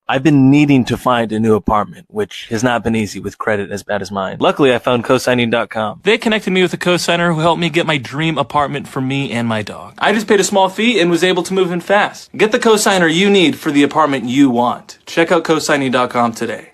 I've been needing to find a new apartment, which has not been easy with credit as bad as mine. Luckily, I found cosigning.com. They connected me with a cosigner who helped me get my dream apartment for me and my dog. I just paid a small fee and was able to move in fast. Get the cosigner you need for the apartment you want. Check out cosigning.com today.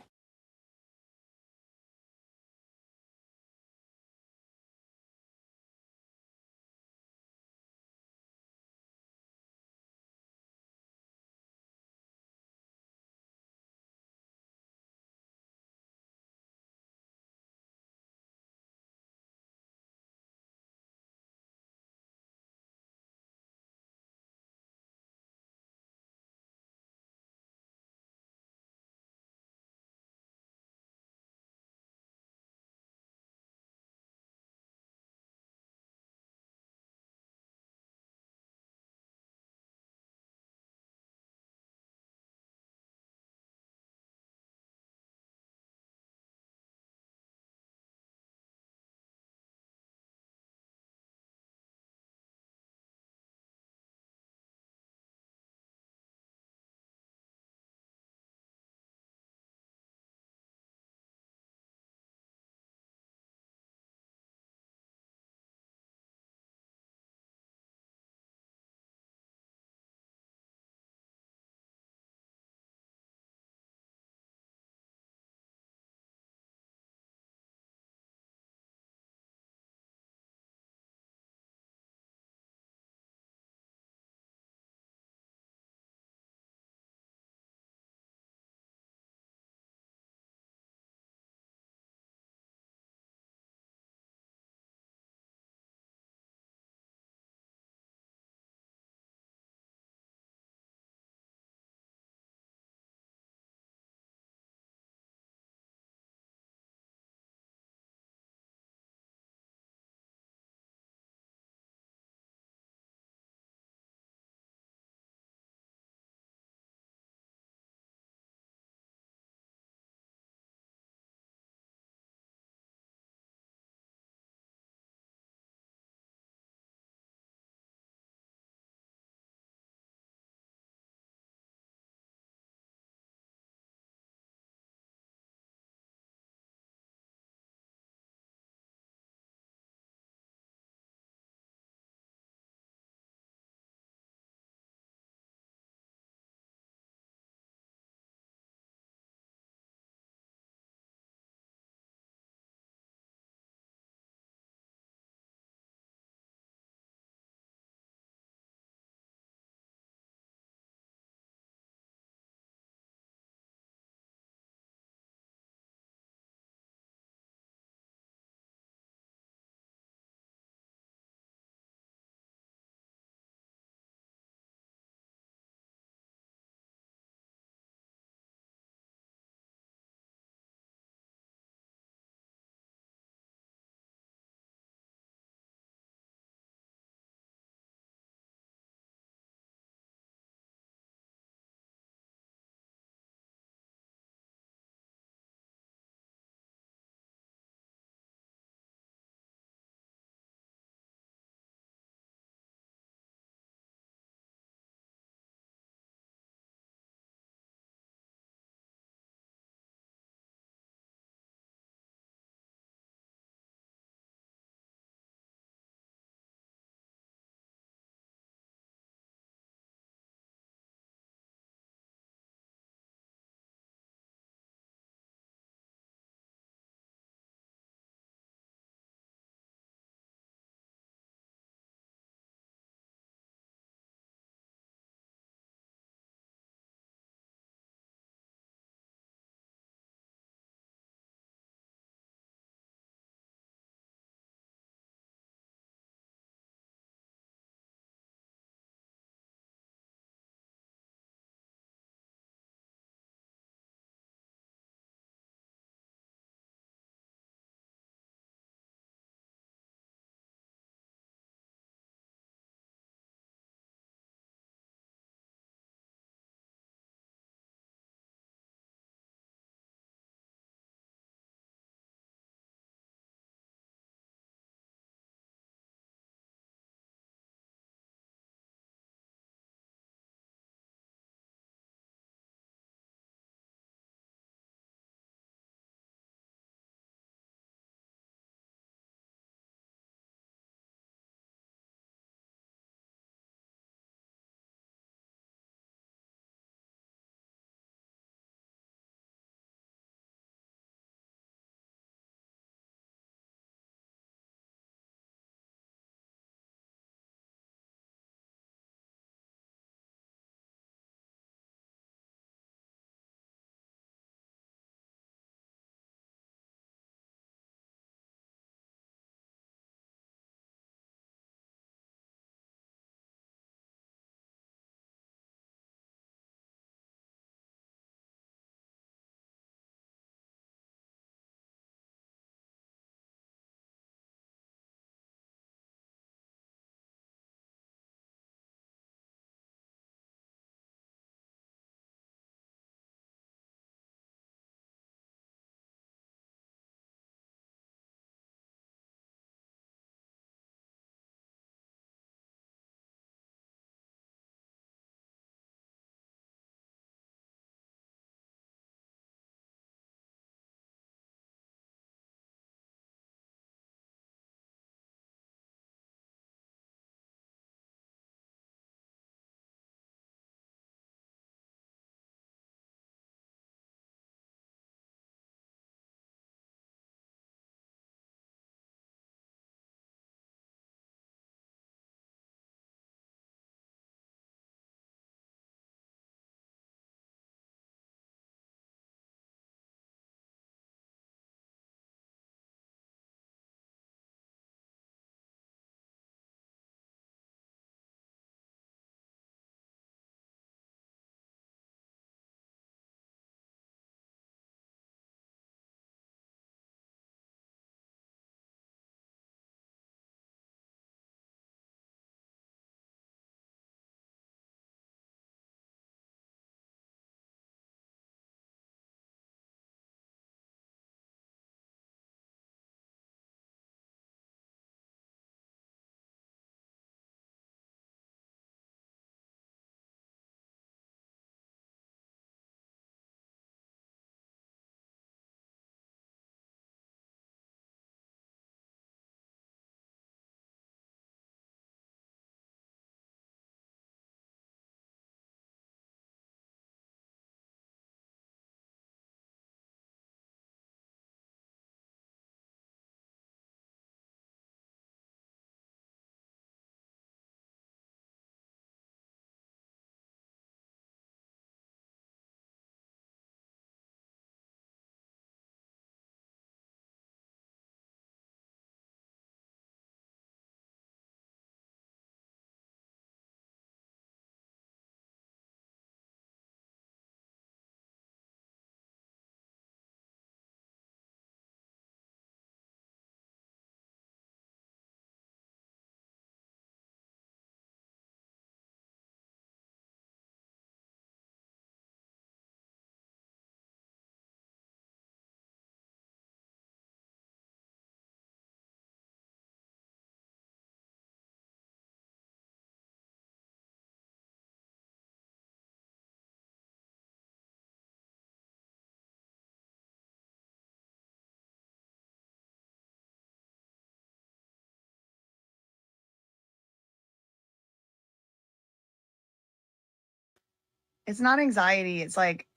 It's not anxiety. It's like,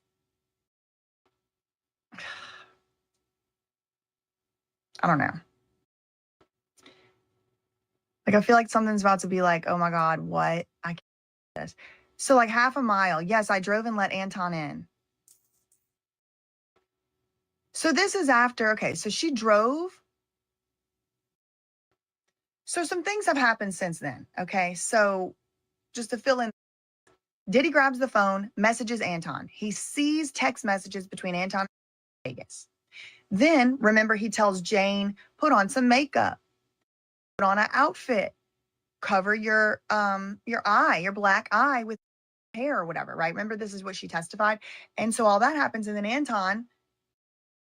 I don't know. Like, I feel like something's about to be like, oh my God, what? I can't do this. So like half a mile. Yes, I drove and let Anton in. So this is after, okay, so she drove. So some things have happened since then. Okay. So just to fill in, Diddy grabs the phone, messages Anton. He sees text messages between Anton and Vegas. Then remember, he tells Jane, put on some makeup, put on an outfit, cover your eye, your black eye with hair or whatever, right? Remember, this is what she testified. And so all that happens. And then Anton,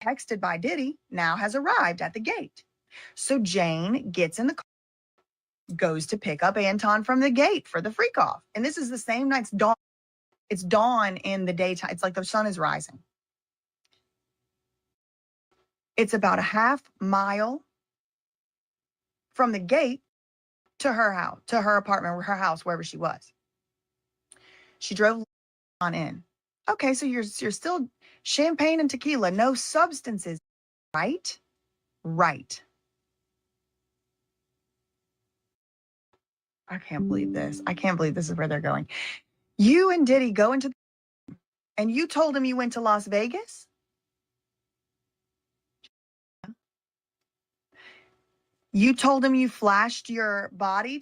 texted by Diddy, now has arrived at the gate. So Jane gets in the car, goes to pick up Anton from the gate for the freak off. And this is the same night. It's dawn. It's dawn in the daytime. It's like the sun is rising. It's about a half mile from the gate to her house, to her apartment, or her house, wherever she was. She drove on in. Okay, so you're still champagne and tequila, no substances, right? Right. I can't believe this. I can't believe this is where they're going. You and Diddy go into, and you told him you went to Las Vegas? You told him you flashed your body?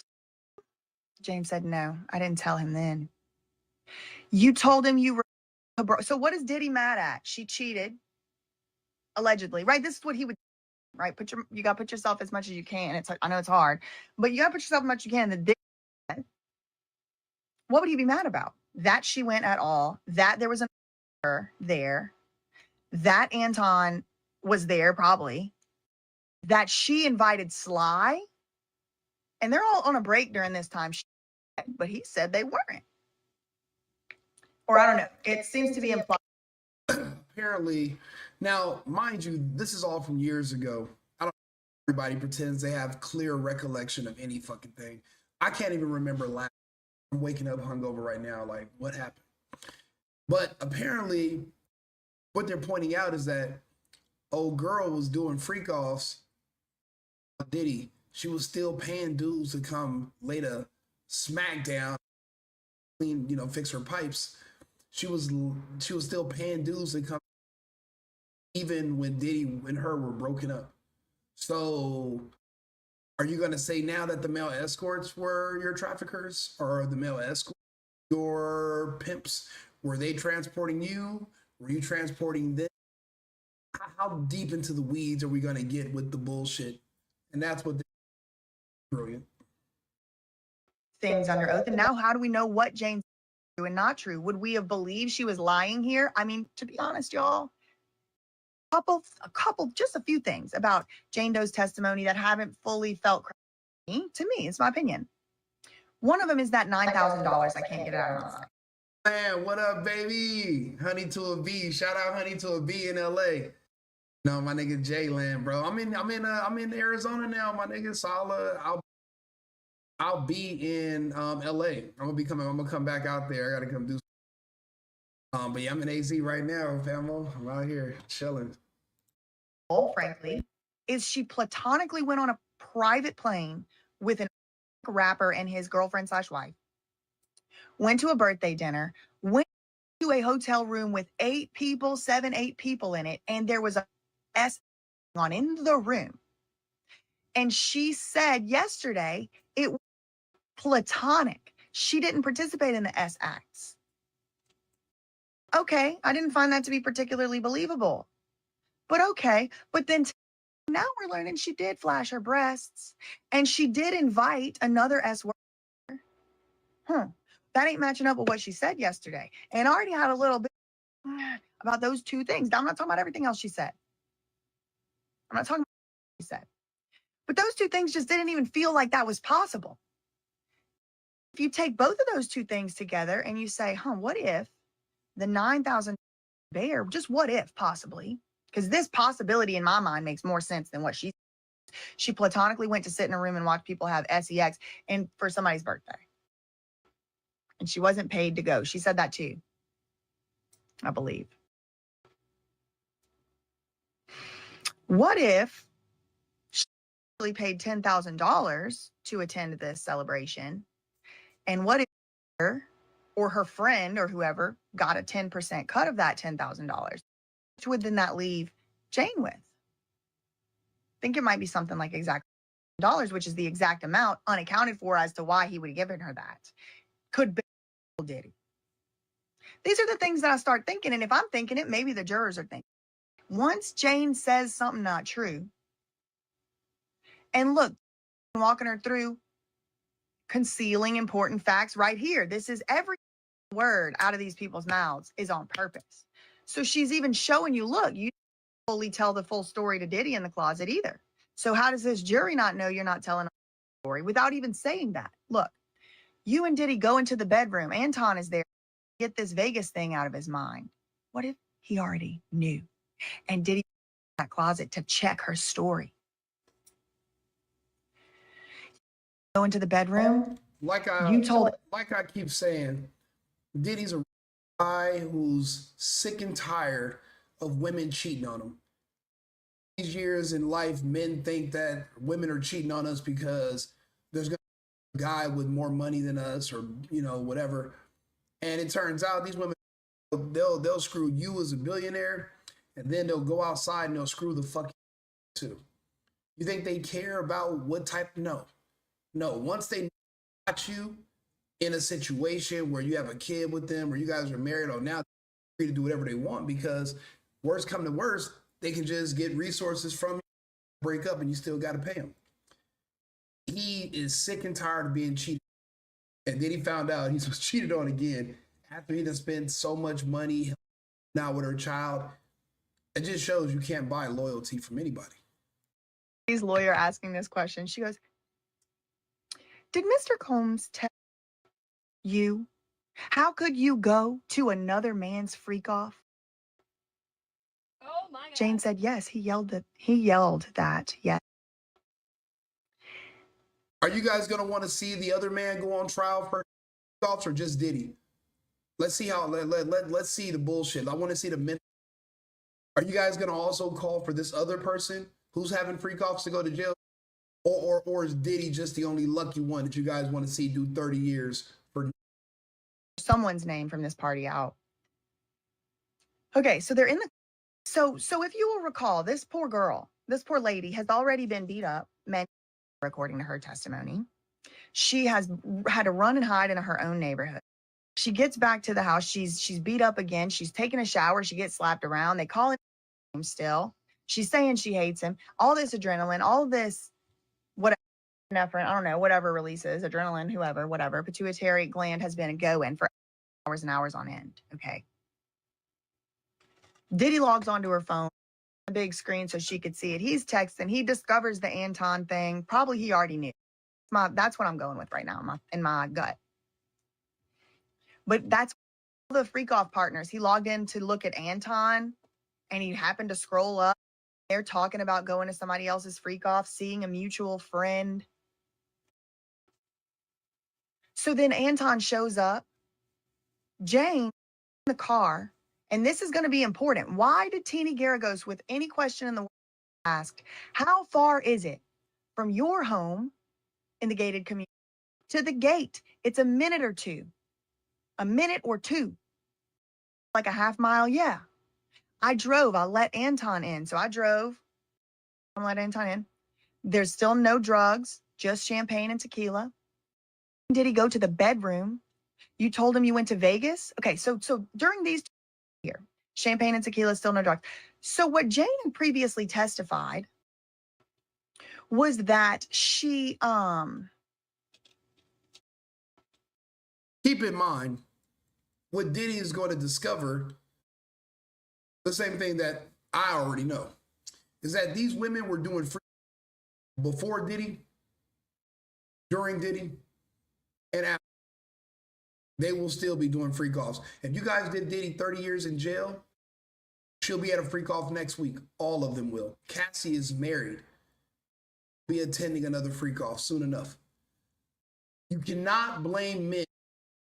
James said, no, I didn't tell him then. You told him you were, so what is Diddy mad at? She cheated, allegedly, right? This is what he would, right? You got to put yourself as much as you can. It's, I know it's hard, but you got to put yourself as much as you can. What would he be mad about? That she went at all, that there was an there, that Anton was there probably, that she invited Sly, and they're all on a break during this time, but he said they weren't. Or I don't know. It seems to be implied. Apparently, now, mind you, this is all from years ago. I don't know, everybody pretends they have clear recollection of any fucking thing. I can't even remember last. I'm waking up hungover right now. Like, what happened? But apparently, what they're pointing out is that old girl was doing freak offs. Diddy, she was still paying dudes to come later smackdown, clean, fix her pipes. She was still paying dudes to come even when Diddy and her were broken up. So are you going to say now that the male escorts were your traffickers, or the male escorts your pimps? Were they transporting you? Were you transporting them? How deep into the weeds are we going to get with the bullshit? And that's what brilliant Things under oath. And now how do we know what Jane's true and not true? Would we have believed she was lying here? I mean, to be honest, y'all, just a few things about Jane Doe's testimony that haven't fully felt to me. It's my opinion. One of them is that $9,000 I can't get out of my life. Man, what up, baby? Honey to a B. Shout out Honey to a B in LA. No, my nigga Jayland, bro. I'm in Arizona now, my nigga. So I'll be in LA. I'm gonna come back out there. I gotta come do but yeah, I'm in AZ right now, famo. I'm out here chilling. Frankly, is she platonically went on a private plane with a rapper and his girlfriend / wife, went to a birthday dinner, went to a hotel room with 8 people, 7, 8 people in it, and there was a S on in the room. And she said yesterday it was platonic. She didn't participate in the S acts. Okay, I didn't find that to be particularly believable. But okay, but then now we're learning she did flash her breasts, and she did invite another S worker. That ain't matching up with what she said yesterday. And I already had a little bit about those two things. Now, I'm not talking about everything else she said. I'm not talking about what she said. But those two things just didn't even feel like that was possible. If you take both of those two things together and you say, what if the 9,000 bear, just what if possibly, because this possibility in my mind makes more sense than what she platonically went to sit in a room and watch people have sex and for somebody's birthday. And she wasn't paid to go. She said that too. I believe. What if she really paid $10,000 to attend this celebration? And what if her or her friend or whoever got a 10% cut of that $10,000? Which would then that leave Jane with? I think it might be something like exactly $1, which is the exact amount unaccounted for as to why he would have given her that. Could be Diddy. These are the things that I start thinking. And if I'm thinking it, maybe the jurors are thinking. Once Jane says something not true, and look, walking her through concealing important facts right here. This is every word out of these people's mouths is on purpose. So she's even showing you, look, you didn't fully tell the full story to Diddy in the closet either. So how does this jury not know you're not telling a story without even saying that? Look, you and Diddy go into the bedroom. Anton is there. Get this Vegas thing out of his mind. What if he already knew? And Diddy in that closet to check her story. Go into the bedroom. Like I keep saying, Diddy's a guy who's sick and tired of women cheating on him. These years in life, men think that women are cheating on us because there's going to be a guy with more money than us, or whatever. And it turns out these women, they'll screw you as a billionaire, and then they'll go outside and they'll screw the fuck too. You think they care about what type? No. Once they got you in a situation where you have a kid with them, or you guys are married, or now they're free to do whatever they want, because worst come to worst, they can just get resources from you, break up, and you still got to pay them. He is sick and tired of being cheated. And then he found out he was cheated on again after he done spent so much money now with her child. It just shows you can't buy loyalty from anybody. His lawyer asking this question, she goes, did Mr. Combs tell you? How could you go to another man's freak off? Oh my God. Jane said, yes, he yelled that, yes. Are you guys going to want to see the other man go on trial for freak offs, or just Diddy? Let's see let's see the bullshit. I want to see the men. Are you guys going to also call for this other person who's having freak offs to go to jail? Or is Diddy just the only lucky one that you guys want to see do 30 years for someone's name from this party out? Okay, so they're in the so if you will recall, this poor girl, this poor lady has already been beat up, according to her testimony. She has had to run and hide in her own neighborhood. She gets back to the house, she's beat up again, she's taking a shower, she gets slapped around, they call him still. She's saying she hates him. All this adrenaline, all this whatever, I don't know, whatever releases, adrenaline, whoever, whatever, pituitary gland has been going for hours and hours on end. Okay. Diddy logs onto her phone, a big screen so she could see it. He's texting. He discovers the Anton thing. Probably he already knew. That's what I'm going with right now in my gut. But that's the freak off partners. He logged in to look at Anton, and he happened to scroll up. They're talking about going to somebody else's freak off, seeing a mutual friend. So then Anton shows up. Jane in the car, and this is going to be important. Why did Teeny Garagos, with any question in the world, asked, how far is it from your home in the gated community to the gate? It's a minute or two. Like a half mile. Yeah. I drove. I let Anton in. So I drove. I let Anton in. There's still no drugs, just champagne and tequila. Did he go to the bedroom? You told him you went to Vegas? Okay, so during these here, champagne and tequila, still no drugs. So what Jane previously testified was that she keep in mind what Diddy is going to discover, the same thing that I already know, is that these women were doing free before Diddy, during Diddy, and after. They will still be doing freak offs. If you guys did Diddy 30 years in jail, she'll be at a freak off next week. All of them will. Cassie is married. Be attending another freak off soon enough. You cannot blame men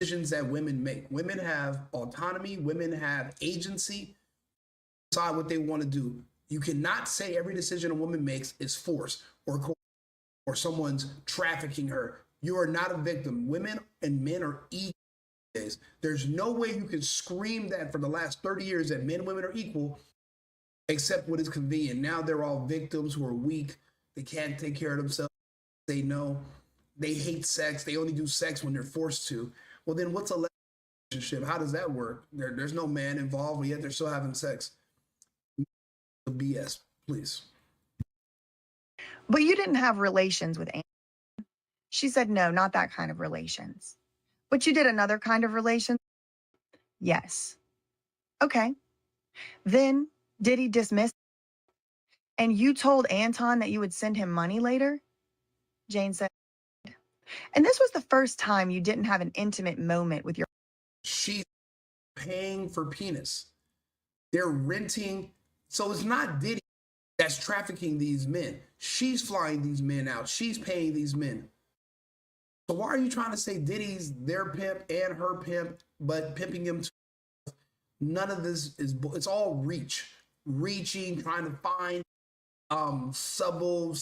decisions that women make. Women have autonomy, women have agency, decide what they want to do. You cannot say every decision a woman makes is force or someone's trafficking her. You are not a victim. Women and men are equal. There's no way you can scream that for the last 30 years that men and women are equal, except what is convenient. Now they're all victims who are weak. They can't take care of themselves. They know. They hate sex. They only do sex when they're forced to. Well, then what's a relationship? How does that work? There's no man involved, but yet they're still having sex. BS, please. But you didn't have relations with Anne. She said, no, not that kind of relations. But you did another kind of relation? Yes. Okay. Then Diddy dismissed, and you told Anton that you would send him money later? Jane said. And this was the first time you didn't have an intimate moment with your... She's paying for penis. They're renting. So it's not Diddy that's trafficking these men. She's flying these men out. She's paying these men. So why are you trying to say Diddy's their pimp and her pimp, but pimping him? None of this is, it's all reaching, trying to find subtle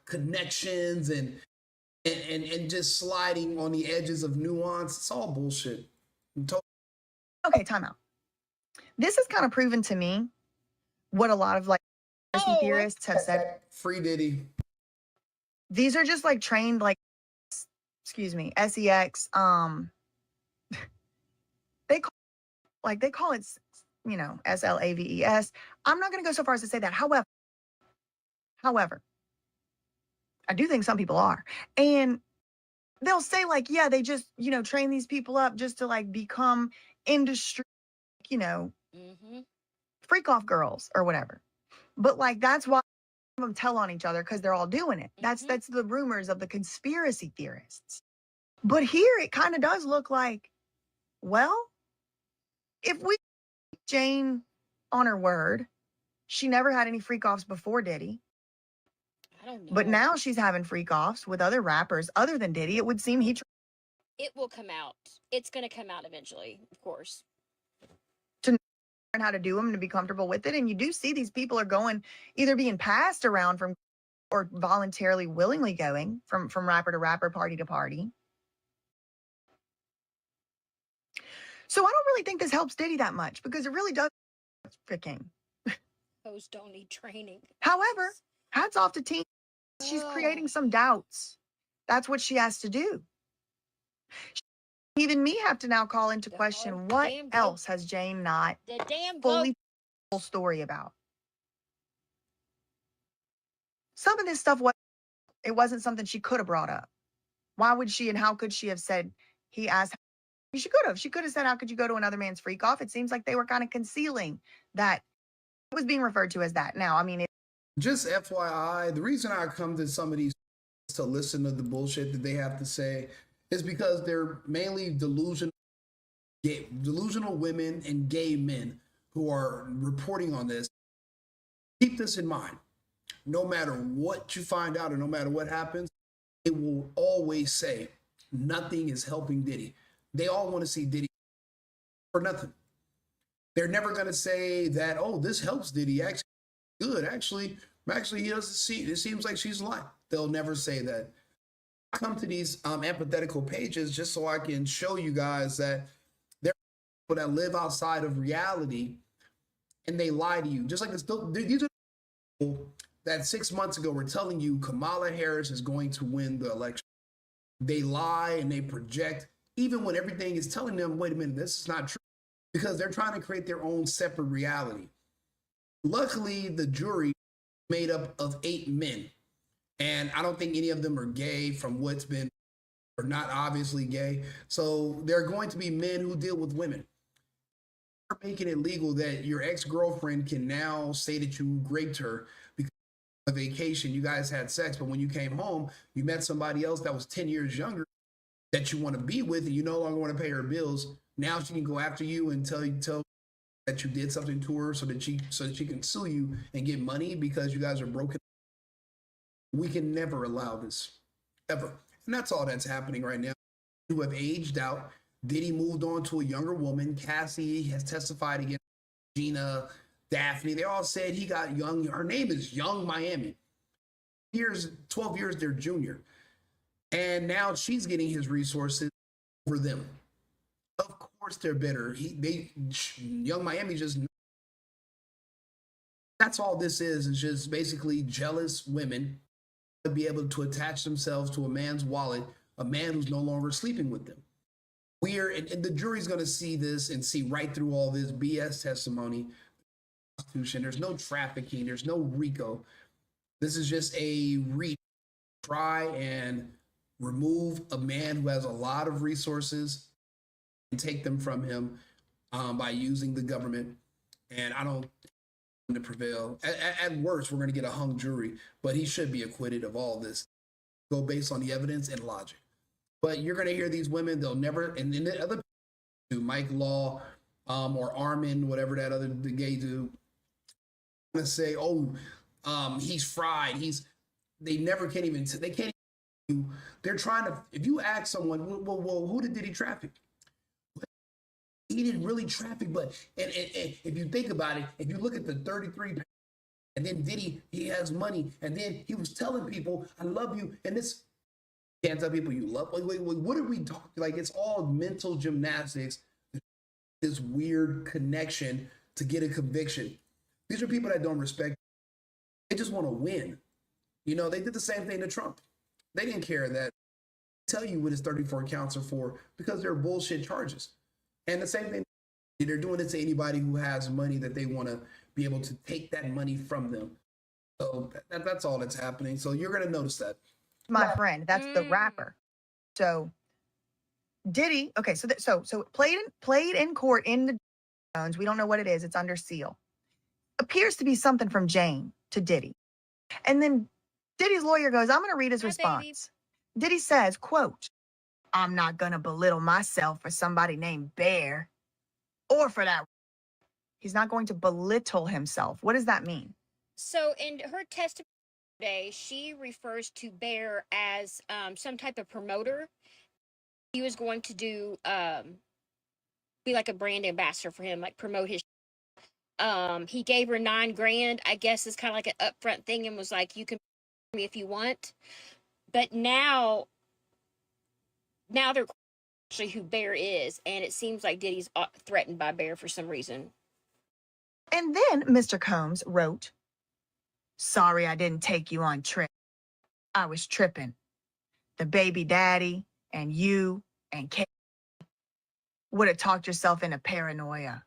connections and just sliding on the edges of nuance. It's all bullshit. Okay, time out. This has kind of proven to me what a lot of like conspiracy theorists have said. Free Diddy. These are just like trained, like, excuse me, sex. They call it, you know, SLAVES. I'm not going to go so far as to say that. However, I do think some people are. And they'll say like, yeah, they just, you know, train these people up just to like become industry, you know, freak off girls or whatever. But like, that's why them tell on each other, because they're all doing it. That's the rumors of the conspiracy theorists. But here it kind of does look like, well, if we Jane on her word, she never had any freak offs before Diddy. I don't know. But now she's having freak offs with other rappers other than Diddy. It would seem it will come out. It's going to come out eventually, of course. To learn how to do them and to be comfortable with it. And you do see these people are going, either being passed around from, or voluntarily, willingly going from rapper to rapper, party to party. So I don't really think this helps Diddy that much, because it really does freaking. Those don't need training. However, hats off to Teen. She's creating some doubts. That's what she has to do. Even me have to now call into question what else has Jane not fully full story about. Some of this stuff it wasn't something she could have brought up. Why would she, and how could she have said, he asked, she could have said, how could you go to another man's freak off? It seems like they were kind of concealing that. It was being referred to as that. Now, I mean, just FYI, the reason I come to some of these to listen to the bullshit that they have to say is because they're mainly delusional women and gay men who are reporting on this. Keep this in mind. No matter what you find out or no matter what happens, it will always say nothing is helping Diddy. They all want to see Diddy for nothing. They're never going to say that, oh, this helps Diddy. Actually, good. Actually, he doesn't see. It seems like she's lying. They'll never say that. I come to these antithetical pages just so I can show you guys that there are people that live outside of reality and they lie to you. Just like this, these are people that 6 months ago were telling you Kamala Harris is going to win the election. They lie and they project, even when everything is telling them, wait a minute, this is not true, because they're trying to create their own separate reality. Luckily, the jury made up of 8 men. And I don't think any of them are gay from what's been, or not obviously gay. So they're going to be men who deal with women. They're making it legal that your ex-girlfriend can now say that you raped her because on vacation you guys had sex, but when you came home, you met somebody else that was 10 years younger that you want to be with, and you no longer want to pay her bills. Now she can go after you and tell that you did something to her so that she can sue you and get money because you guys are broken. We can never allow this, ever. And that's all that's happening right now. who have aged out. Diddy moved on to a younger woman. Cassie has testified against Gina, Daphne. They all said he got young. Her name is Young Miami. 12 years their junior. And now she's getting his resources over them. Of course they're bitter. Young Miami just, that's all this is just basically jealous women to be able to attach themselves to a man's wallet, a man who's no longer sleeping with them. And the jury's going to see this and see right through all this BS testimony. There's no trafficking. There's no RICO. This is just a try and remove a man who has a lot of resources and take them from him by using the government. And I don't to prevail. At worst, we're going to get a hung jury, but he should be acquitted of all this. Go based on the evidence and logic. But you're going to hear these women, they'll never, and then the other do Mike Law or Armin, whatever that other the gay dude, going to say, oh, he's fried. They never can't even, they can't even, they're trying to, if you ask someone, well, who did he traffic? He didn't really traffic, but and if you think about it, if you look at the 33, and then Diddy, he has money, and then he was telling people, I love you, and this, you can't tell people you love, wait, what are we talking, like it's all mental gymnastics, this weird connection to get a conviction. These are people that don't respect, they just want to win. You know, they did the same thing to Trump. They didn't care that, tell you what his 34 counts are for, because they're bullshit charges. And the same thing, they're doing it to anybody who has money that they want to be able to take that money from them. So that's all that's happening. So you're going to notice that. My friend, that's the rapper. So Diddy, okay, so played in court in the Jones. We don't know what it is. It's under seal. Appears to be something from Jane to Diddy. And then Diddy's lawyer goes, I'm going to read his response. Diddy says, quote, I'm not going to belittle myself for somebody named Bear or for that. He's not going to belittle himself. What does that mean? So in her testimony today, she refers to Bear as some type of promoter. He was going to do, be like a brand ambassador for him, like promote his. He gave her $9 grand, I guess is kind of like an upfront thing, and was like, you can pay me if you want. But now they're actually who Bear is, and it seems like Diddy's threatened by Bear for some reason. And then Mr. Combs wrote, sorry I didn't take you on trip. I was tripping. The baby daddy and you and Kay would have talked yourself into paranoia.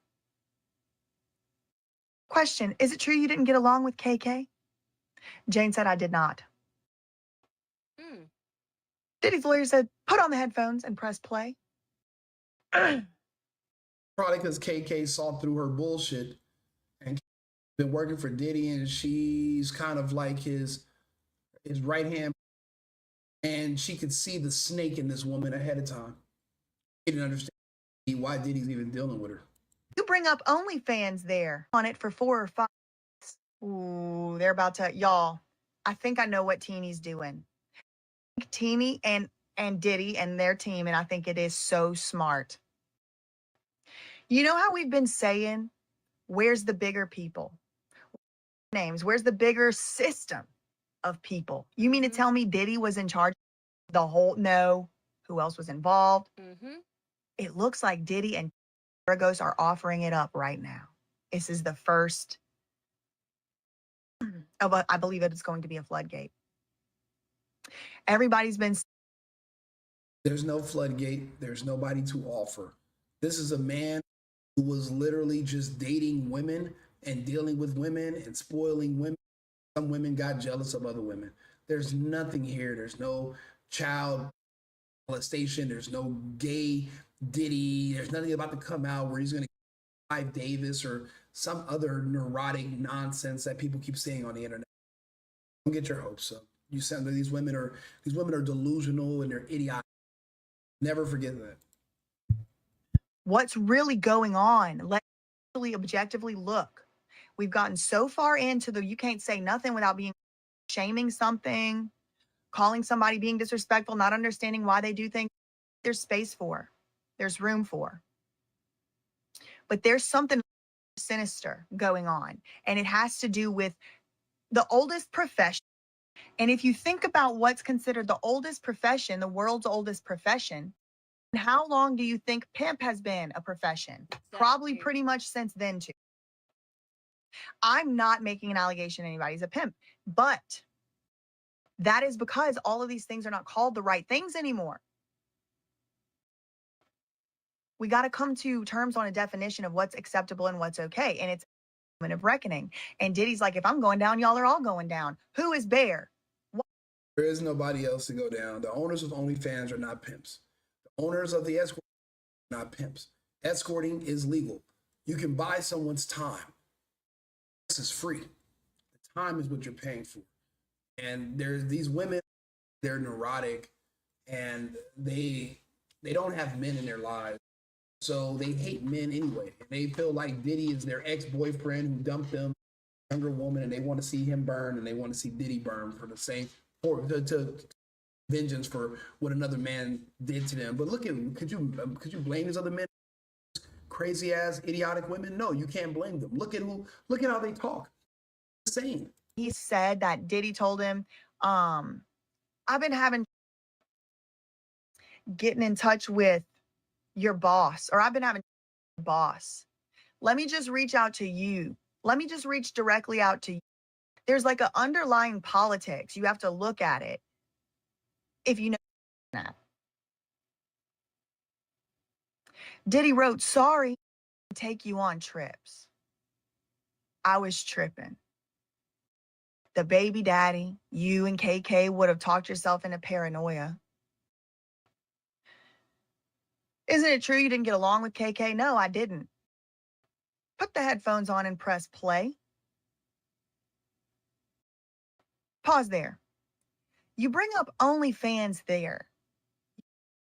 Question, is it true you didn't get along with KK? Jane said I did not. Diddy's lawyer said, put on the headphones and press play. Probably because KK saw through her bullshit and been working for Diddy, and she's kind of like his right hand, and she could see the snake in this woman ahead of time. She didn't understand why Diddy's even dealing with her. You bring up OnlyFans there on it for 4 or 5. Ooh, they're about to, y'all, I think I know what Teeny's doing. Teeny and Diddy and their team, and I think it is so smart. You know how we've been saying, where's the bigger people? Names, where's the bigger system of people? You mean to tell me Diddy was in charge of the whole, no, who else was involved? It looks like Diddy and Argos are offering it up right now. This is the first, I believe it is going to be a floodgate. Everybody's been. There's no floodgate. There's nobody to offer. This is a man who was literally just dating women and dealing with women and spoiling women. Some women got jealous of other women. There's nothing here. There's no child molestation. There's no gay Diddy. There's nothing about to come out where he's going to Clive Davis or some other neurotic nonsense that people keep saying on the internet. Don't get your hopes up. You said that these women are delusional and they're idiotic. Never forget that. What's really going on? Let's really objectively look. We've gotten so far into the you can't say nothing without being shaming something, calling somebody being disrespectful, not understanding why they do things. there's space for, there's room for. But there's something sinister going on, and it has to do with the oldest profession. And if you think about what's considered the oldest profession, the world's oldest profession, how long do you think pimp has been a profession? Probably pretty much since then, too. I'm not making an allegation anybody's a pimp, but that is because all of these things are not called the right things anymore. We got to come to terms on a definition of what's acceptable and what's okay. And it's a moment of reckoning. And Diddy's like, if I'm going down, y'all are all going down. Who is Bear? There is nobody else to go down. The owners of OnlyFans are not pimps. The owners of the escort are not pimps. Escorting is legal. You can buy someone's time. This is free. The time is what you're paying for. And there's these women, they're neurotic, and they don't have men in their lives. So they hate men anyway. And they feel like Diddy is their ex-boyfriend who dumped them, younger woman, and they want to see him burn, and they want to see Diddy burn for the same, or to vengeance for what another man did to them. But look at, could you blame these other men? Crazy ass idiotic women? No, you can't blame them. Look at how they talk. Insane. He said that Diddy told him, I've been getting in touch with your boss, or I've been having boss. Let me just reach out to you. Let me just reach directly out to you. There's like an underlying politics. You have to look at it if you know that. Diddy wrote, sorry to take you on trips. I was tripping. The baby daddy, you and KK would have talked yourself into paranoia. Isn't it true you didn't get along with KK? No, I didn't. Put the headphones on and press play. Pause there. You bring up OnlyFans there.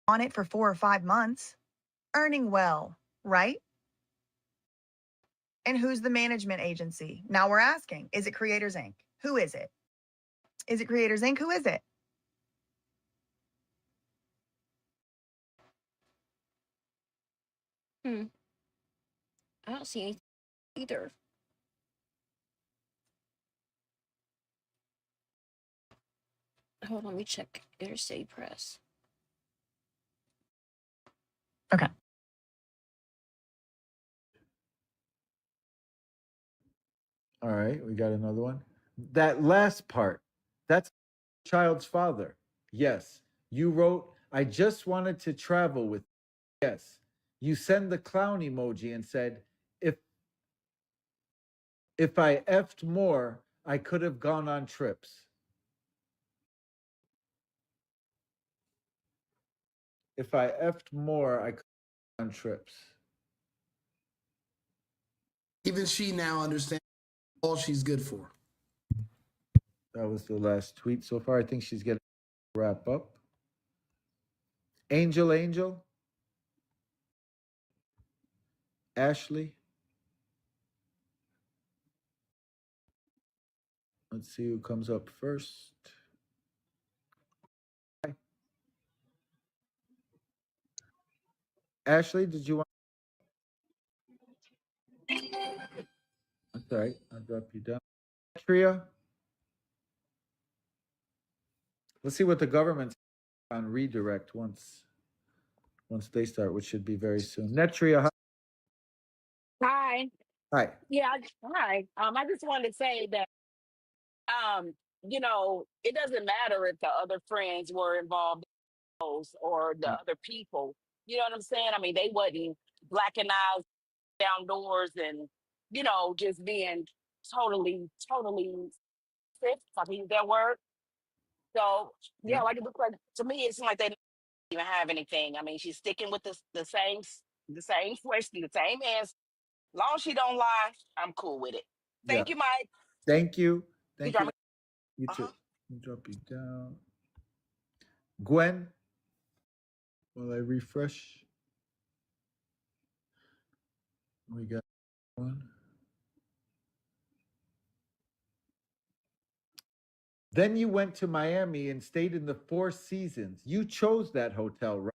On it for 4 or 5 months. Earning well, right? And who's the management agency? Now we're asking, is it Creators Inc.? Who is it? Is it Creators Inc.? Who is it? I don't see anything either. Hold on, let me check Interstate Press. Okay. All right, we got another one. That last part, that's child's father. Yes. You wrote, I just wanted to travel with. Yes. You send the clown emoji and said, if I effed more, I could have gone on trips. If I effed more, I could have gone on trips. Even she now understands all she's good for. That was the last tweet so far. I think she's getting to wrap up. Angel. Ashley. Let's see who comes up first. Ashley, did you want? That's all right. I'll drop you down. Tria. Let's see what the government's on redirect once they start, which should be very soon. Netria, Hi. hi. Yeah, hi. I just wanted to say that it doesn't matter if the other friends were involved in those or the other people. You know what I'm saying? I mean, they wasn't blacking eyes down doors and, just being totally sick, if I can use that word. So yeah, Yeah. like it looks like to me it's like they don't even have anything. I mean, she's sticking with the same question, the same answer. Long as she don't lie, I'm cool with it. Yeah. Thank you, Mike. Thank you. You Thank drop you. me. You too. Uh-huh. I'll drop you down. Gwen, will I refresh? We got one. Then you went to Miami and stayed in the Four Seasons. You chose that hotel, right?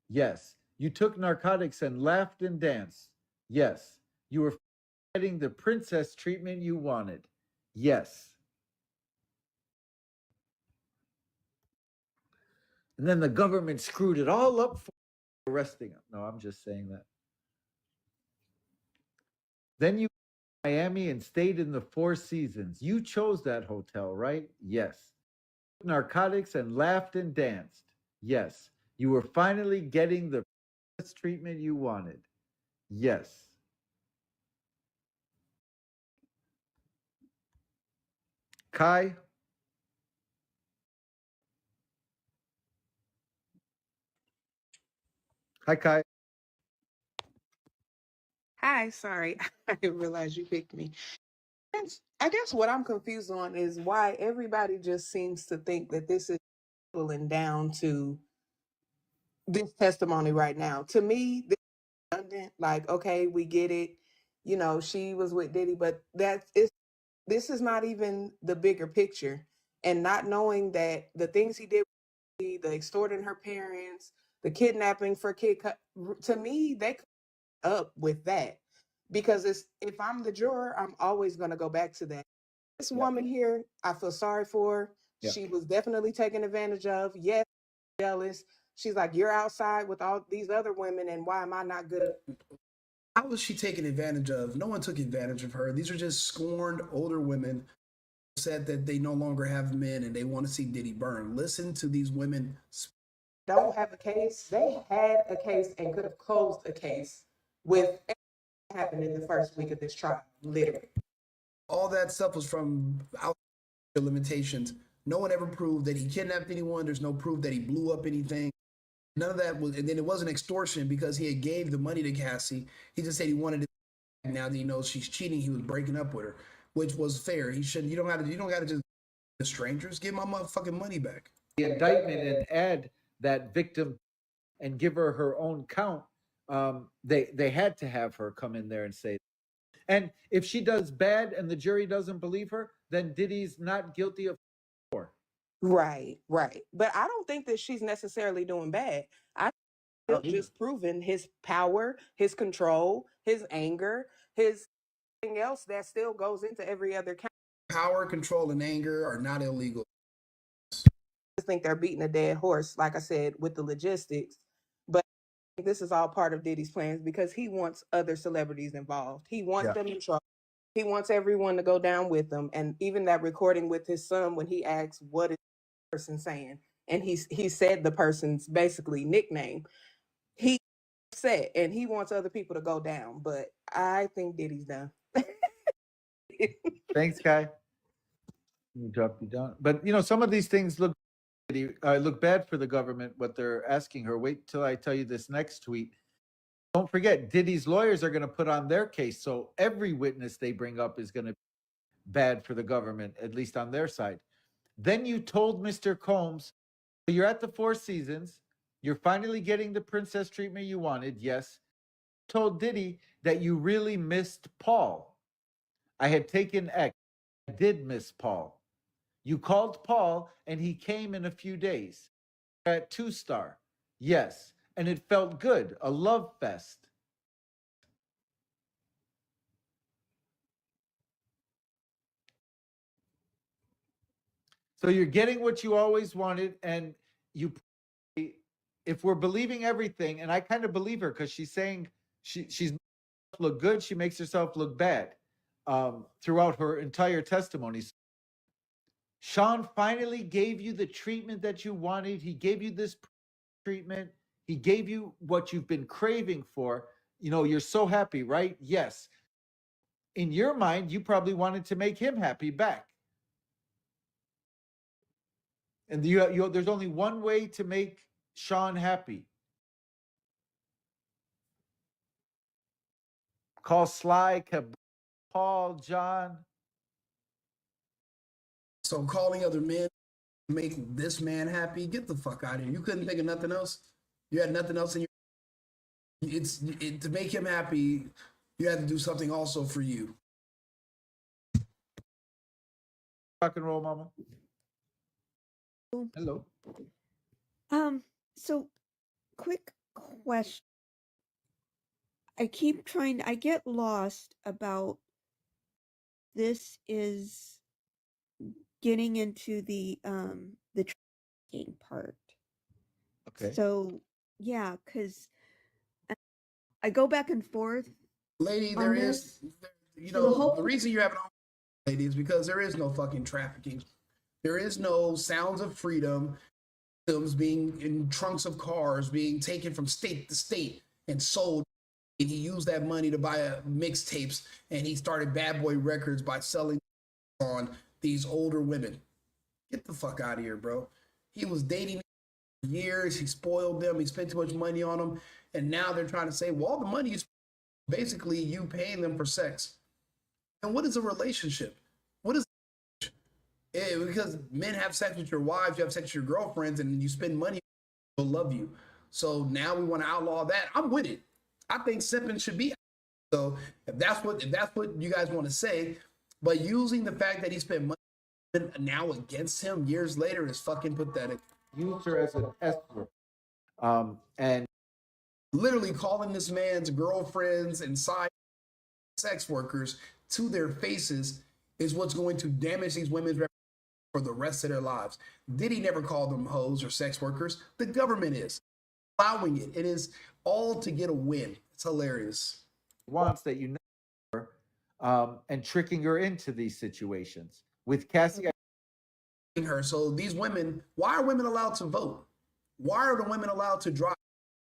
Yes. You took narcotics and laughed and danced. Yes. You were getting the princess treatment you wanted. Yes. And then the government screwed it all up for arresting him. No, I'm just saying that. Then you went to Miami and stayed in the Four Seasons. You chose that hotel, right? Yes. Narcotics and laughed and danced. Yes. You were finally getting the treatment you wanted. Yes. Kai? Hi, Kai. Hi, sorry. I didn't realize you picked me. I guess what I'm confused on is why everybody just seems to think that this is pulling down to this testimony right now. To me, this is redundant. Like, okay, we get it. You know, she was with Diddy, but this is not even the bigger picture. And not knowing that the things he did, the extorting her parents, the kidnapping for to me, they up with that because if I'm the juror, I'm always going to go back to that. This woman here, I feel sorry for her. She was definitely taken advantage of. Yes, jealous. She's like, you're outside with all these other women, and why am I not good? How was she taken advantage of? No one took advantage of her. These are just scorned older women who said that they no longer have men and they want to see Diddy burn. Listen to these women. Don't have a case. They had a case and could have closed a case with everything happened in the first week of this trial, literally. All that stuff was from out limitations. No one ever proved that he kidnapped anyone. There's no proof that he blew up anything. None of that was, and then it wasn't extortion because he had gave the money to Cassie. He just said he wanted it. Now that he knows she's cheating, he was breaking up with her, which was fair. He shouldn't. You don't got to. You don't got to just strangers. Give my motherfucking money back. The indictment and add that victim and give her her own count. They had to have her come in there and say. And if she does bad and the jury doesn't believe her, then Diddy's not guilty of war. Right, right. But I don't think that she's necessarily doing bad. I feel just proving his power, his control, his anger, his thing else that still goes into every other count. Power, control, and anger are not illegal. I think they're beating a dead horse, like I said, with the logistics. But I think this is all part of Diddy's plans because he wants other celebrities involved. He wants them in trouble. He wants everyone to go down with him. And even that recording with his son when he asks, what is the person saying? And he said the person's basically nickname. He upset and he wants other people to go down. But I think Diddy's done. Thanks, Kai. You drop you down. But some of these things look bad for the government, what they're asking her. Wait till I tell you this next tweet. Don't forget, Diddy's lawyers are going to put on their case. So every witness they bring up is going to be bad for the government, at least on their side. Then you told Mr. Combs, you're at the Four Seasons. You're finally getting the princess treatment you wanted. Yes. Told Diddy that you really missed Paul. I had taken X. I did miss Paul. You called Paul and he came in a few days. At 2-star. Yes. And it felt good. A love fest. So you're getting what you always wanted, and if we're believing everything, and I kind of believe her because she's saying she's look good, she makes herself look bad throughout her entire testimony. Sean finally gave you the treatment that you wanted. He gave you this treatment. He gave you what you've been craving for. You're so happy, right? Yes. In your mind, you probably wanted to make him happy back. And there's only one way to make Sean happy. Call Sly, Paul, John. So calling other men to make this man happy, get the fuck out of here. You couldn't think of nothing else. You had nothing else in your. To make him happy, you had to do something also for you. Rock and roll, mama. Hello. So quick question. I keep trying, I get lost about this is getting into the tracking part. Okay. So yeah, because I go back and forth. Lady, On this? you So the know, whole the reason you're having lady is because there is no fucking trafficking. There is no sounds of freedom, films being in trunks of cars, being taken from state to state and sold. And he used that money to buy mixtapes, and he started Bad Boy Records by selling on these older women. Get the fuck out of here, bro. He was dating for years. He spoiled them. He spent too much money on them. And now they're trying to say, well, all the money is basically you paying them for sex. And what is a relationship? What is because men have sex with your wives, you have sex with your girlfriends, and you spend money, they'll love you. So now we want to outlaw that. I'm with it. I think simping should be. So if that's what you guys want to say, but using the fact that he spent money now against him years later is fucking pathetic. Use her as an escort. And Literally calling this man's girlfriends and side sex workers to their faces is what's going to damage these women's for the rest of their lives. Diddy never called them hoes or sex workers. The government is allowing it. It is all to get a win. It's hilarious. wants that you know her, and tricking her into these situations with Cassie. Her. So these women, why are women allowed to vote? Why are the women allowed to drive?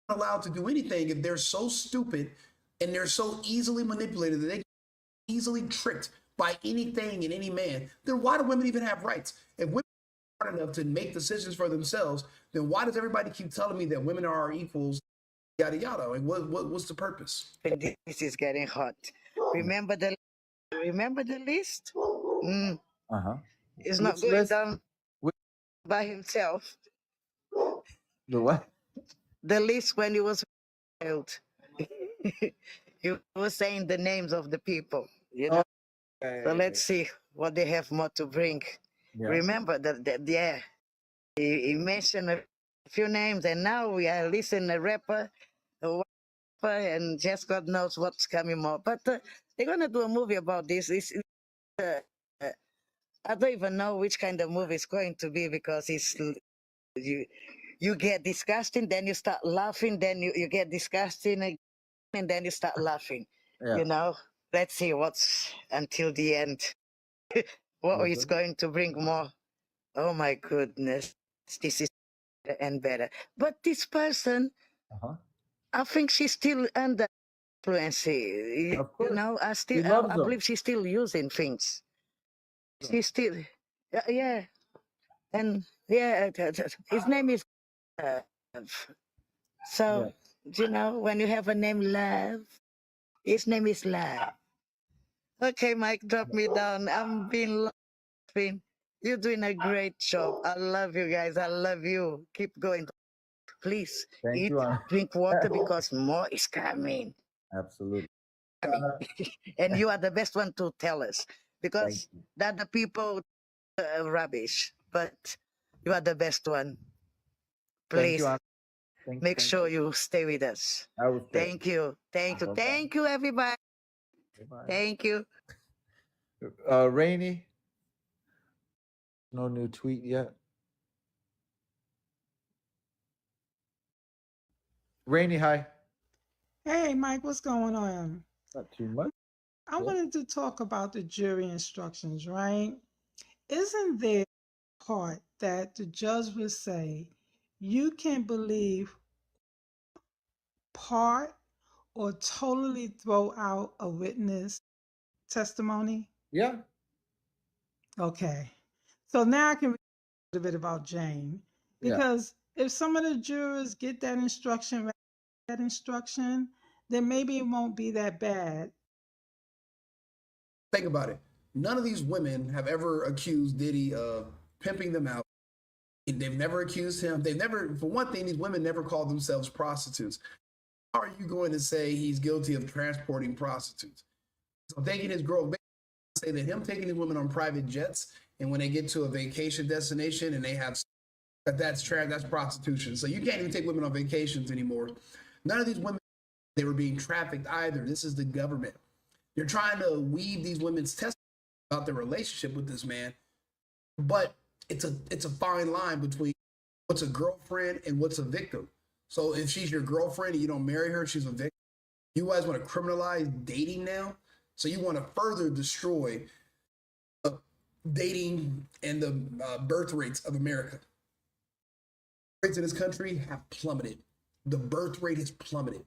Allowed to do anything if they're so stupid and they're so easily manipulated that they easily tricked by anything and any man? Then why do women even have rights? If women are smart enough to make decisions for themselves, then why does everybody keep telling me that women are our equals? Yada yada. Like what's the purpose? This is getting hot. Remember the list? He's not Which going list? down by himself. The what? The list when he was held. He was saying the names of the people, you know. So let's see what they have more to bring. Yeah. Remember that yeah, he mentioned a few names, and now we are listening a rapper, and just God knows what's coming more. But they're gonna do a movie about this. I don't even know which kind of movie it's going to be because you get disgusting, then you start laughing, then you get disgusting again, and then you start laughing. Yeah. You know, let's see what's until the end. What is going to bring more? Oh my goodness, this is better and better. But this person, I think she's still under influence. You know, I believe she's still using things. She's still, yeah, and yeah, his name is Love. So, you know, when you have a name Love, his name is Love. Okay, Mike, drop me down. I'm being laughing. You're doing a great job. I love you guys. I love you. Keep going. Please eat, drink water because more is coming. Absolutely. And you are the best one to tell us because that the people rubbish, but you are the best one. Please make sure you stay with us. I will stay. Thank you. Thank you. Thank you, everybody. Thank you. Rainy. No new tweet yet. Rainy, hi. Hey, Mike, what's going on? Not too much. I wanted to talk about the jury instructions, right? Isn't there a part that the judge would say you can believe part or totally throw out a witness testimony? Yeah. Okay. So now I can read a little bit about Jane. Because if some of the jurors get that instruction, then maybe it won't be that bad. Think about it. None of these women have ever accused Diddy of pimping them out. They've never accused him. They've never, for one thing, these women never called themselves prostitutes. How are you going to say he's guilty of transporting prostitutes? So taking his girl, say that him taking his women on private jets, and when they get to a vacation destination and they have That's prostitution. So you can't even take women on vacations anymore. None of these women, they were being trafficked either. This is the government. You're trying to weave these women's testimony about their relationship with this man, but it's a fine line between what's a girlfriend and what's a victim. So if she's your girlfriend and you don't marry her, she's a victim. You guys want to criminalize dating now? So you want to further destroy dating and the birth rates of America. Rates in this country have plummeted. The birth rate has plummeted.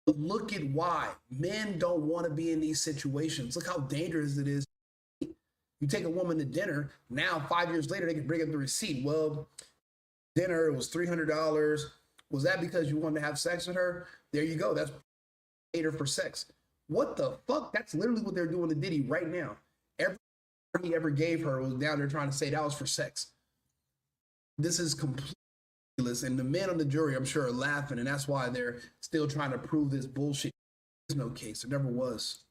Look at why men don't want to be in these situations. Look how dangerous it is. You take a woman to dinner. Now, 5 years later, they can bring up the receipt. Well, dinner, it was $300. Was that because you wanted to have sex with her? There you go. That's paid her for sex. What the fuck? That's literally what they're doing to Diddy right now. Every he ever gave her was down there trying to say that was for sex. This is completely ridiculous. And the men on the jury, I'm sure, are laughing. And that's why they're still trying to prove this bullshit. There's no case. There never was.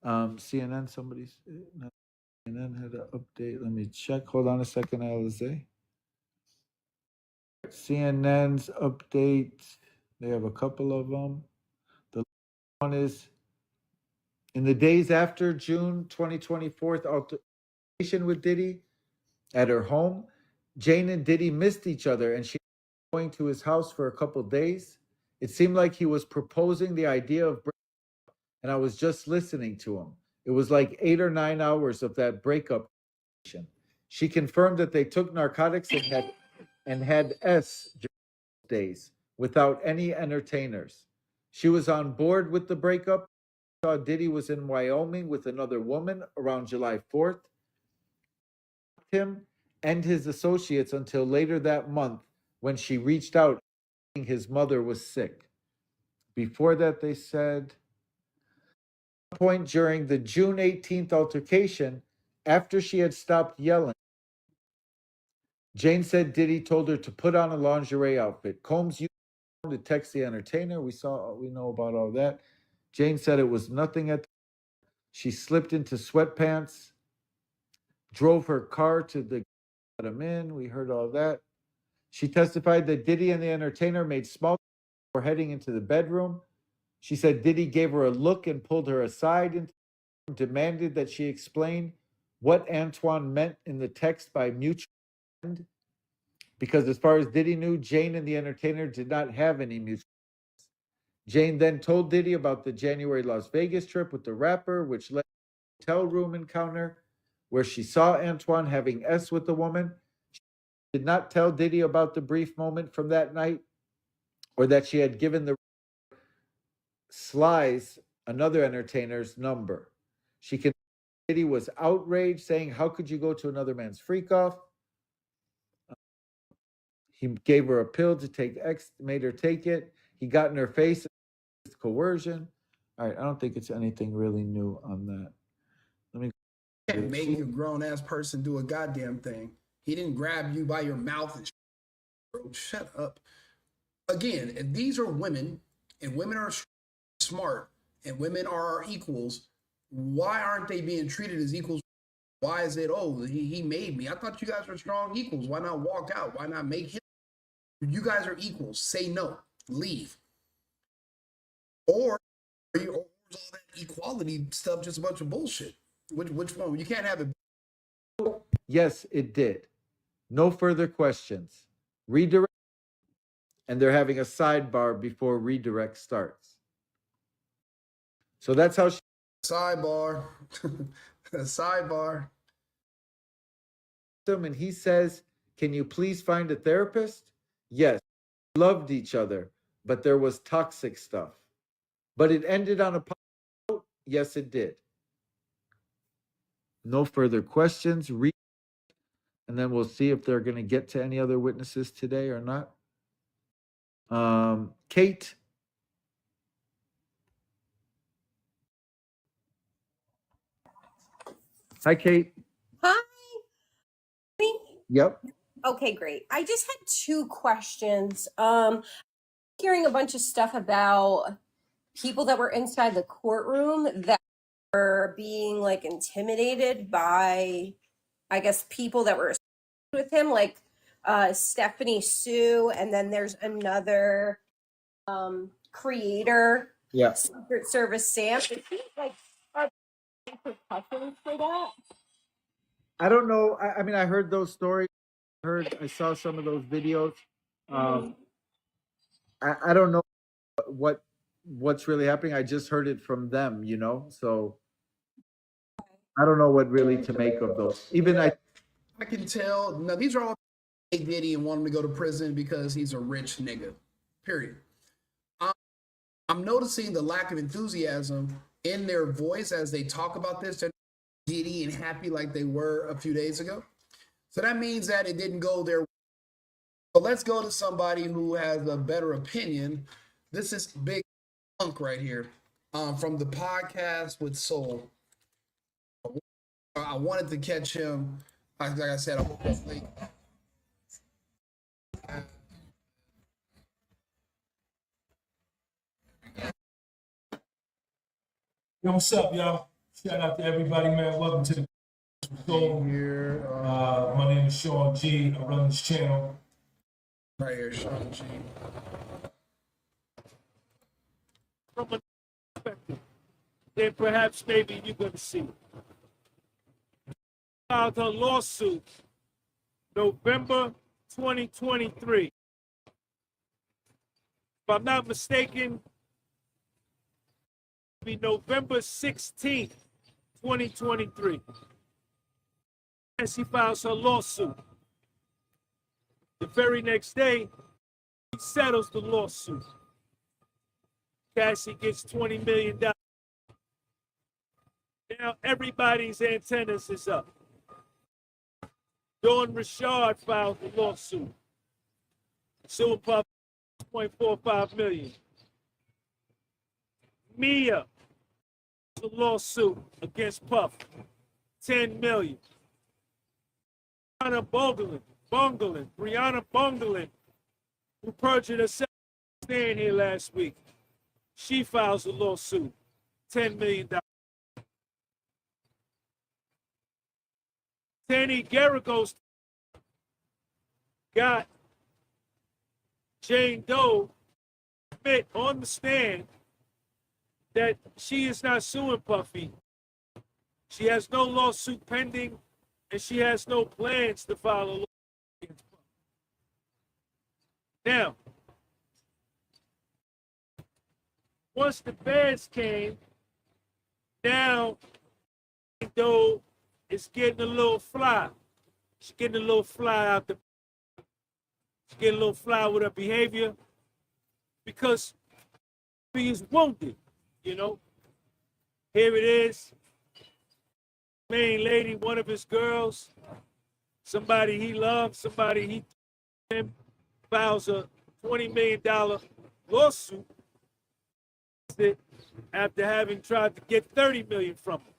CNN, CNN had an update. Let me check. Hold on a second, Alize. CNN's update. They have a couple of them. The one is in the days after June 2024 altercation with Diddy at her home, Jane and Diddy missed each other and she was going to his house for a couple days. It seemed like he was proposing the idea of breakup, and I was just listening to him. It was like 8 or 9 hours of that breakup. She confirmed that they took narcotics and had days without any entertainers. She was on board with the breakup. Saw Diddy was in Wyoming with another woman around July 4th. Him and his associates until later that month when she reached out saying his mother was sick. Before that, they said, at one point during the June 18th altercation, after she had stopped yelling, Jane said Diddy told her to put on a lingerie outfit. Combs used to text the entertainer. We know about all that. Jane said it was nothing at the time. She slipped into sweatpants, drove her car to the let him in. We heard all that. She testified that Diddy and the entertainer made small before heading into the bedroom. She said Diddy gave her a look and pulled her aside and demanded that she explain what Antoine meant in the text by mutual friend. Because as far as Diddy knew, Jane and the entertainer did not have any mutual friends. Jane then told Diddy about the January Las Vegas trip with the rapper, which led to a hotel room encounter where she saw Antoine having S with the woman. She did not tell Diddy about the brief moment from that night or that she had given the Sly's, another entertainer's, number. She confessed Diddy was outraged, saying, "How could you go to another man's freak off?" He gave her a pill to take X, made her take it. He got in her face, coercion. All right, I don't think it's anything really new on that. Let me can't make a grown-ass person do a goddamn thing. He didn't grab you by your mouth and bro, shut up. Again, if these are women, and women are smart, and women are our equals, why aren't they being treated as equals? Why is it, oh, he made me? I thought you guys were strong equals. Why not walk out? Why not make him? You guys are equals. Say no. Leave. Or is all that equality stuff just a bunch of bullshit? Which one? You can't have it. Yes, it did. No further questions. Redirect. And they're having a sidebar before redirect starts. So that's how she... Sidebar. Sidebar. And he says, "Can you please find a therapist?" Yes, we loved each other, but there was toxic stuff. But it ended on a positive note. Yes, it did. No further questions. And then we'll see if they're going to get to any other witnesses today or not. Kate. Hi, Kate. Hi. Me? Yep. Okay, great. I just had two questions. Hearing a bunch of stuff about people that were inside the courtroom that were being like intimidated by, I guess, people that were with him, like Stephanie Sue, and then there's another creator, Yeah. Secret Service Sam. It seems like are repercussions for that. I don't know. I mean, I heard those stories. I saw some of those videos. I don't know what's really happening. I just heard it from them, you know. So I don't know what really to make of those. Even I can tell. Now these are all Diddy and want him to go to prison because he's a rich nigga. Period. I'm noticing the lack of enthusiasm in their voice as they talk about this. They're giddy and happy like they were a few days ago. So that means that it didn't go their way. So let's go to somebody who has a better opinion. This is Big Punk right here, from the podcast with Soul. I wanted to catch him. Like I said, I'm definitely. Yo, what's up, y'all? Shout out to everybody, man. Welcome to the Soul. Here, my name is Sean G. I run this channel. Right here, Sean G. From a perspective, then perhaps maybe you're going to see. Filed her lawsuit November 2023. If I'm not mistaken, it'll be November 16th, 2023. And she files her lawsuit. The very next day, he settles the lawsuit. Cassie gets $20 million. Now everybody's antennas is up. Dawn Richard filed the lawsuit. Suing Puff $1.45 million. Mia, the lawsuit against Puff, $10 million. Brianna Bongelin, who perjured herself staying here last week. She files a lawsuit, $10 million. Tanny Garagos got Jane Doe to admit on the stand that she is not suing Puffy. She has no lawsuit pending, and she has no plans to file a lawsuit against Puffy. Now, once the feds came, now Jane Doe is getting a little fly. She's getting a little fly out the. She's getting a little fly with her behavior because she is wounded. You know, here it is. Main lady, one of his girls, somebody he loves, somebody he him, files a $20 million lawsuit after having tried to get $30 million from him.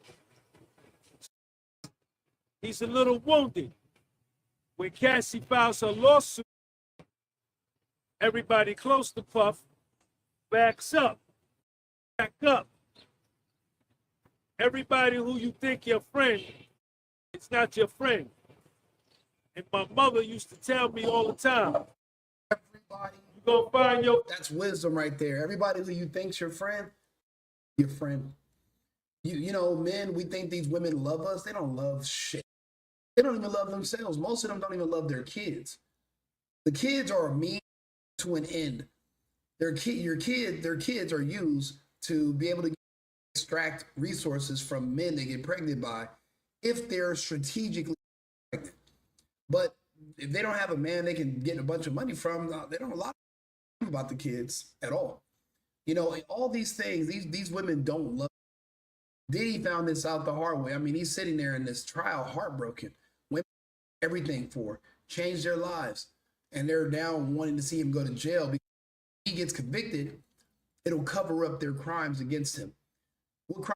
He's a little wounded. When Cassie files her lawsuit, everybody close to Puff backs up. Back up. Everybody who you think your friend, it's not your friend. And my mother used to tell me all the time, Everybody, you gonna find your. that's wisdom right there. Everybody who you think's your friend. You know, men, we think these women love us. They don't love shit. They don't even love themselves. Most of them don't even love their kids. The kids are a means to an end. Their kids are used to be able to extract resources from men they get pregnant by if they're strategically pregnant. But if they don't have a man they can get a bunch of money from, they don't know a lot about the kids at all. You know, all these things, these women don't love. Diddy found this out the hard way. I mean, he's sitting there in this trial heartbroken. Women everything for, changed their lives. And they're now wanting to see him go to jail because if he gets convicted, it'll cover up their crimes against him. What crime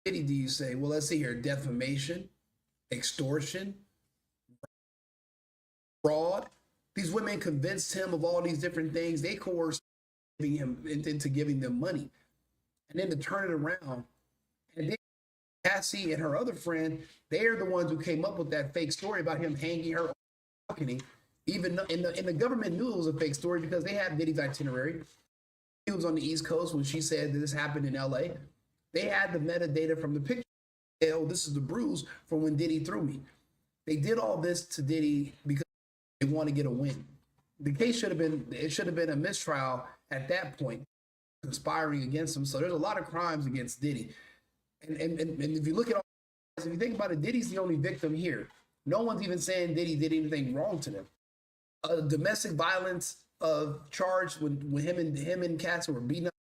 do you say? Well, let's see here. Defamation, extortion, fraud. These women convinced him of all these different things. They coerced him into giving them money. And then to turn it around. And then Cassie and her other friend, they are the ones who came up with that fake story about him hanging her balcony. Even in the government knew it was a fake story because they had Diddy's itinerary. He was on the East Coast when she said that this happened in LA. They had the metadata from the picture. Oh, this is the bruise from when Diddy threw me. They did all this to Diddy because they want to get a win. The case should have been a mistrial at that point, conspiring against him. So there's a lot of crimes against Diddy. And if you look at all, if you think about it, Diddy's the only victim here. No one's even saying Diddy did anything wrong to them. A domestic violence charge when him and Cats were beating up,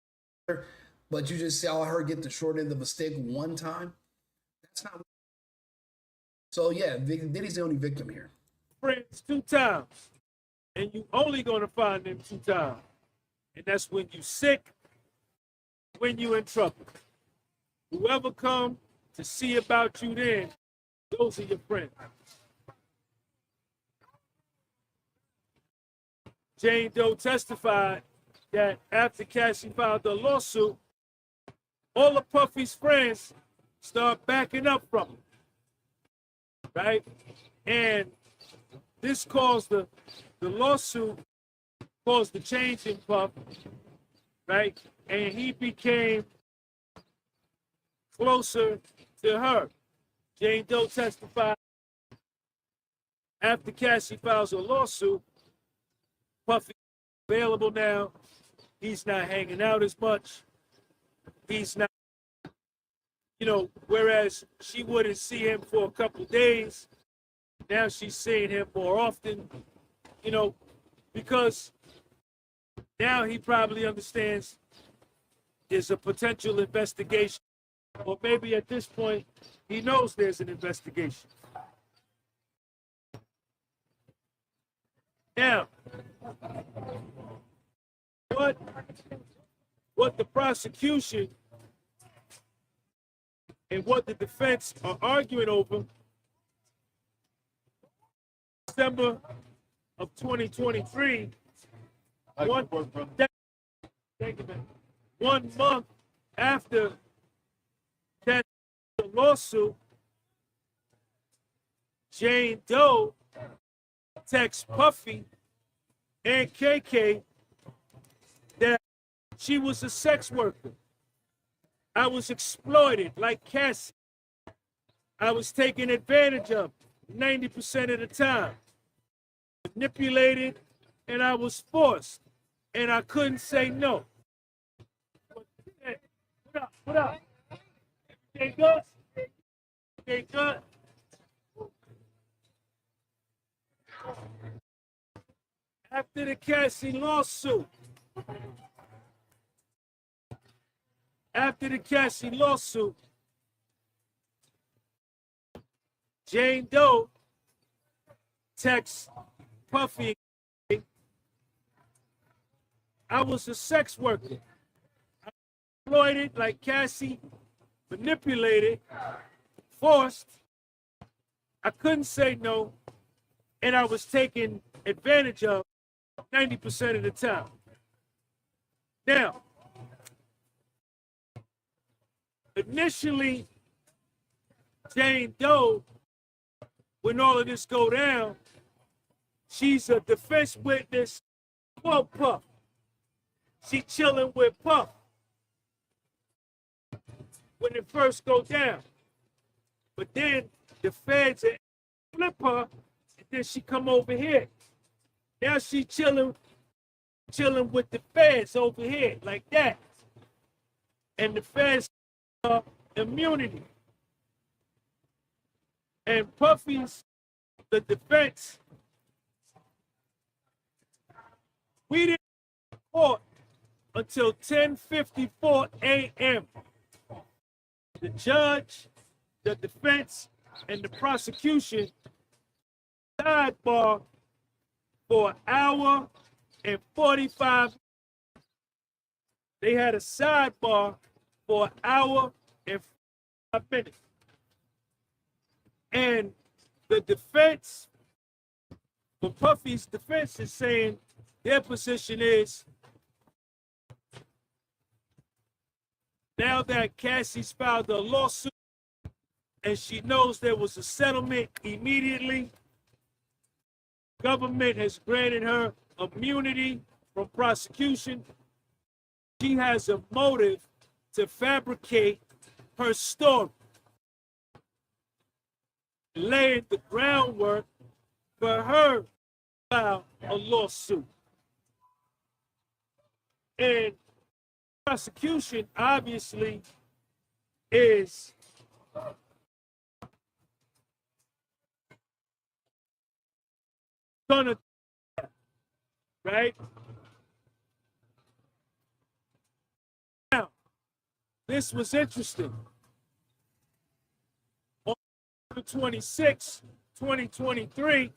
but you just saw her get the short end of a stick one time. That's not. So yeah, Diddy's the only victim here. Friends 2 times, and you only gonna find them 2 times, and that's when you sick, when you in trouble. Whoever come to see about you then, those are your friends. Jane Doe testified that after Cassie filed the lawsuit, all of Puffy's friends start backing up from him, right? And this caused the lawsuit, caused the change in Puff, right? And he became closer to her. Jane Doe testified after Cassie files a lawsuit, Puffy available now. He's not hanging out as much. He's not, whereas she wouldn't see him for a couple of days. Now she's seeing him more often, because now he probably understands there's a potential investigation. Or maybe at this point, he knows there's an investigation. Now, what the prosecution and what the defense are arguing over, December of 2023, 1 month after that lawsuit, Jane Doe texts Puffy and KK that she was a sex worker. I was exploited like Cassie. I was taken advantage of 90% of the time. Manipulated, and I was forced, and I couldn't say no. What up? They good? They good? After the Cassie lawsuit, Jane Doe texts Puffy, I was a sex worker. I was exploited like Cassie, manipulated, forced. I couldn't say no, and I was taken advantage of 90% of the time. Now, initially, Jane Doe, when all of this go down, she's a defense witness for Puff. She chilling with Puff when it first go down. But then the feds flip her, and then she come over here. Now she chilling with the feds over here, like that. And the feds immunity. And Puffy's the defense. We didn't court until 10:54 a.m. The judge, the defense, and the prosecution sidebar for an hour and 45 minutes. They had a sidebar for an hour and 45 minutes. And the defense, for Puffy's defense, is saying their position is, now that Cassie's filed a lawsuit and she knows there was a settlement immediately, Government has granted her immunity from prosecution. She has a motive to fabricate her story, laying the groundwork for her to file a lawsuit. And prosecution obviously is gonna, right? Now, this was interesting. On November 26, 2023,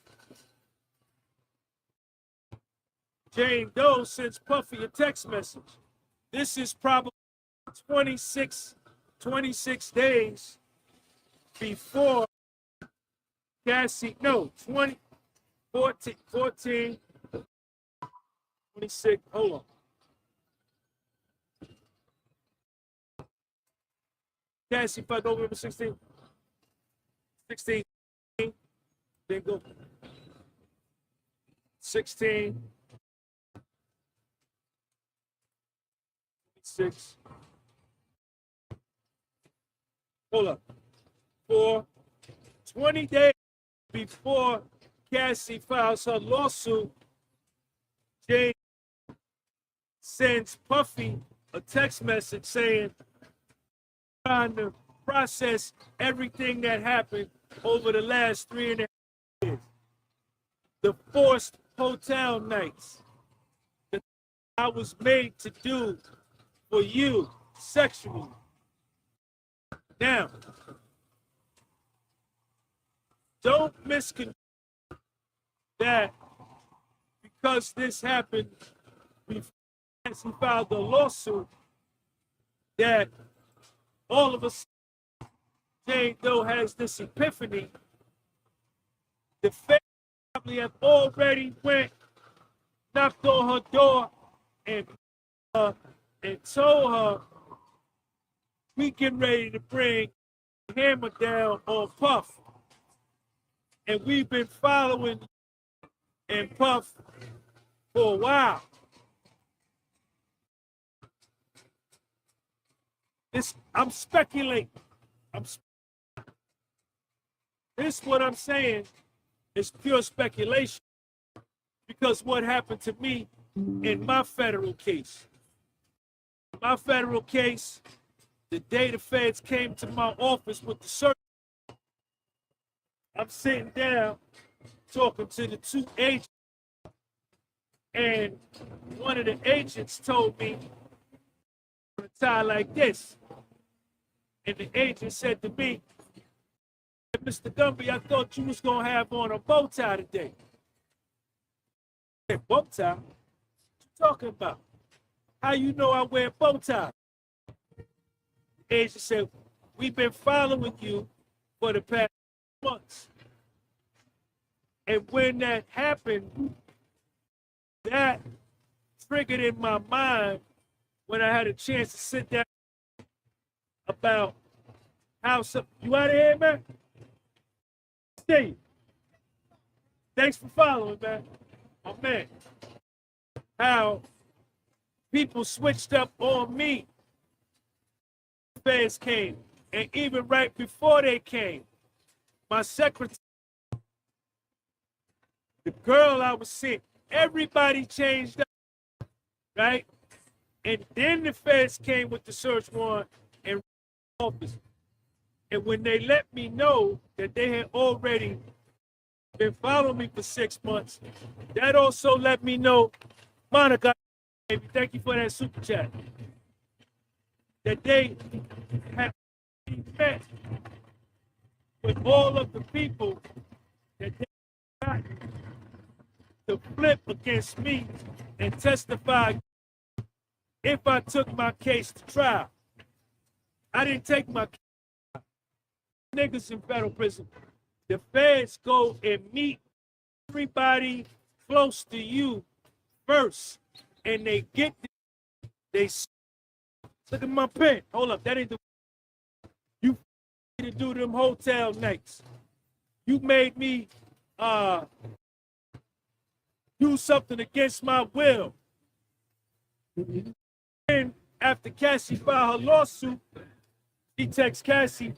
Jane Doe sends Puffy a text message. This is probably 26 days before Cassie, no, 20, 14, 26, hold on. Cassie filed November 16, then go 16, 6, hold up, for 20 days before Cassie files her lawsuit, Jane sends Puffy a text message saying, trying to process everything that happened over the last 3.5 years. The forced hotel nights that I was made to do for you sexually. Now, don't misconstrue that because this happened before he filed the lawsuit, that all of a sudden Jane Doe has this epiphany. The family probably have already knocked on her door and told her we getting ready to bring the hammer down on Puff. And we've been following and Puff for a while. I'm speculating. This what I'm saying is pure speculation, because what happened to me in my federal case. My federal case, the day the feds came to my office with the search, I'm sitting down talking to the two agents, and one of the agents told me to tie like this. And the agent said to me, Mr. Gumby, I thought you was going to have on a bow tie today. I said, bow tie? What you talking about? How you know I wear bow tie? The agent said, we've been following you for the past months. And when that happened, that triggered in my mind when I had a chance to sit down about how some, you out of here, man? See you. Thanks for following, man. Oh, man. How people switched up on me. Feds came. And even right before they came, my secretary, the girl I was seeing, everybody changed up, right? And then the feds came with the search warrant and office. And when they let me know that they had already been following me for 6 months, that also let me know, Monica, baby, thank you for that super chat, that they had met with all of the people that they got to flip against me and testify if I took my case to trial. I didn't take my niggas in federal prison. The feds go and meet everybody close to you first, and they get they look at my pen. Hold up, that ain't the you to do them hotel nights. You made me do something against my will. And after Cassie filed her lawsuit, she texts Cassie,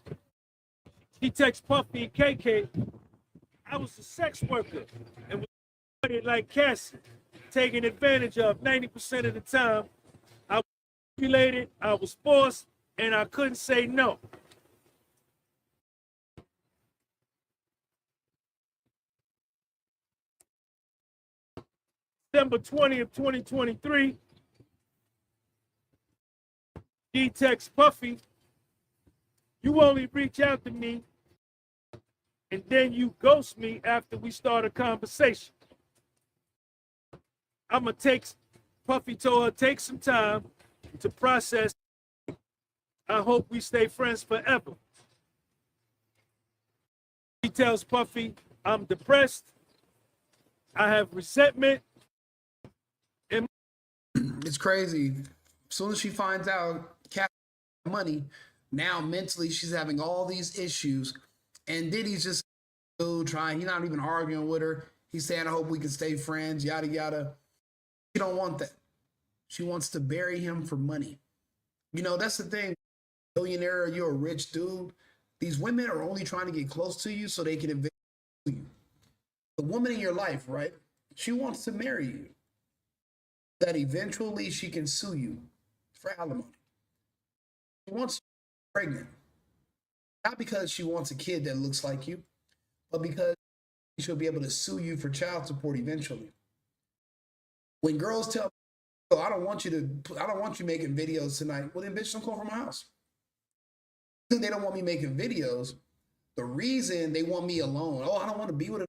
she texts Puffy and KK, I was a sex worker and was like Cassie, taken advantage of 90% of the time. I was manipulated, I was forced, and I couldn't say no. December 20th, 2023, D texts Puffy, you only reach out to me and then you ghost me after we start a conversation. I'ma take, Puffy told her, take some time to process. I hope we stay friends forever. He tells Puffy, I'm depressed. I have resentment. And It's crazy. As soon as she finds out Cat money, now mentally she's having all these issues. And Diddy's just trying, he's not even arguing with her. He's saying, I hope we can stay friends, yada, yada. She don't want that. She wants to bury him for money. You know, that's the thing. Millionaire, you're a rich dude. These women are only trying to get close to you so they can invest in you. The woman in your life, right? She wants to marry you. That eventually she can sue you for alimony. She wants you pregnant. Not because she wants a kid that looks like you, but because she'll be able to sue you for child support eventually. When girls tell me, oh, I don't want you making videos tonight. Well, then bitch, don't come from my house. They don't want me making videos. The reason they want me alone, oh, I don't want to be with her,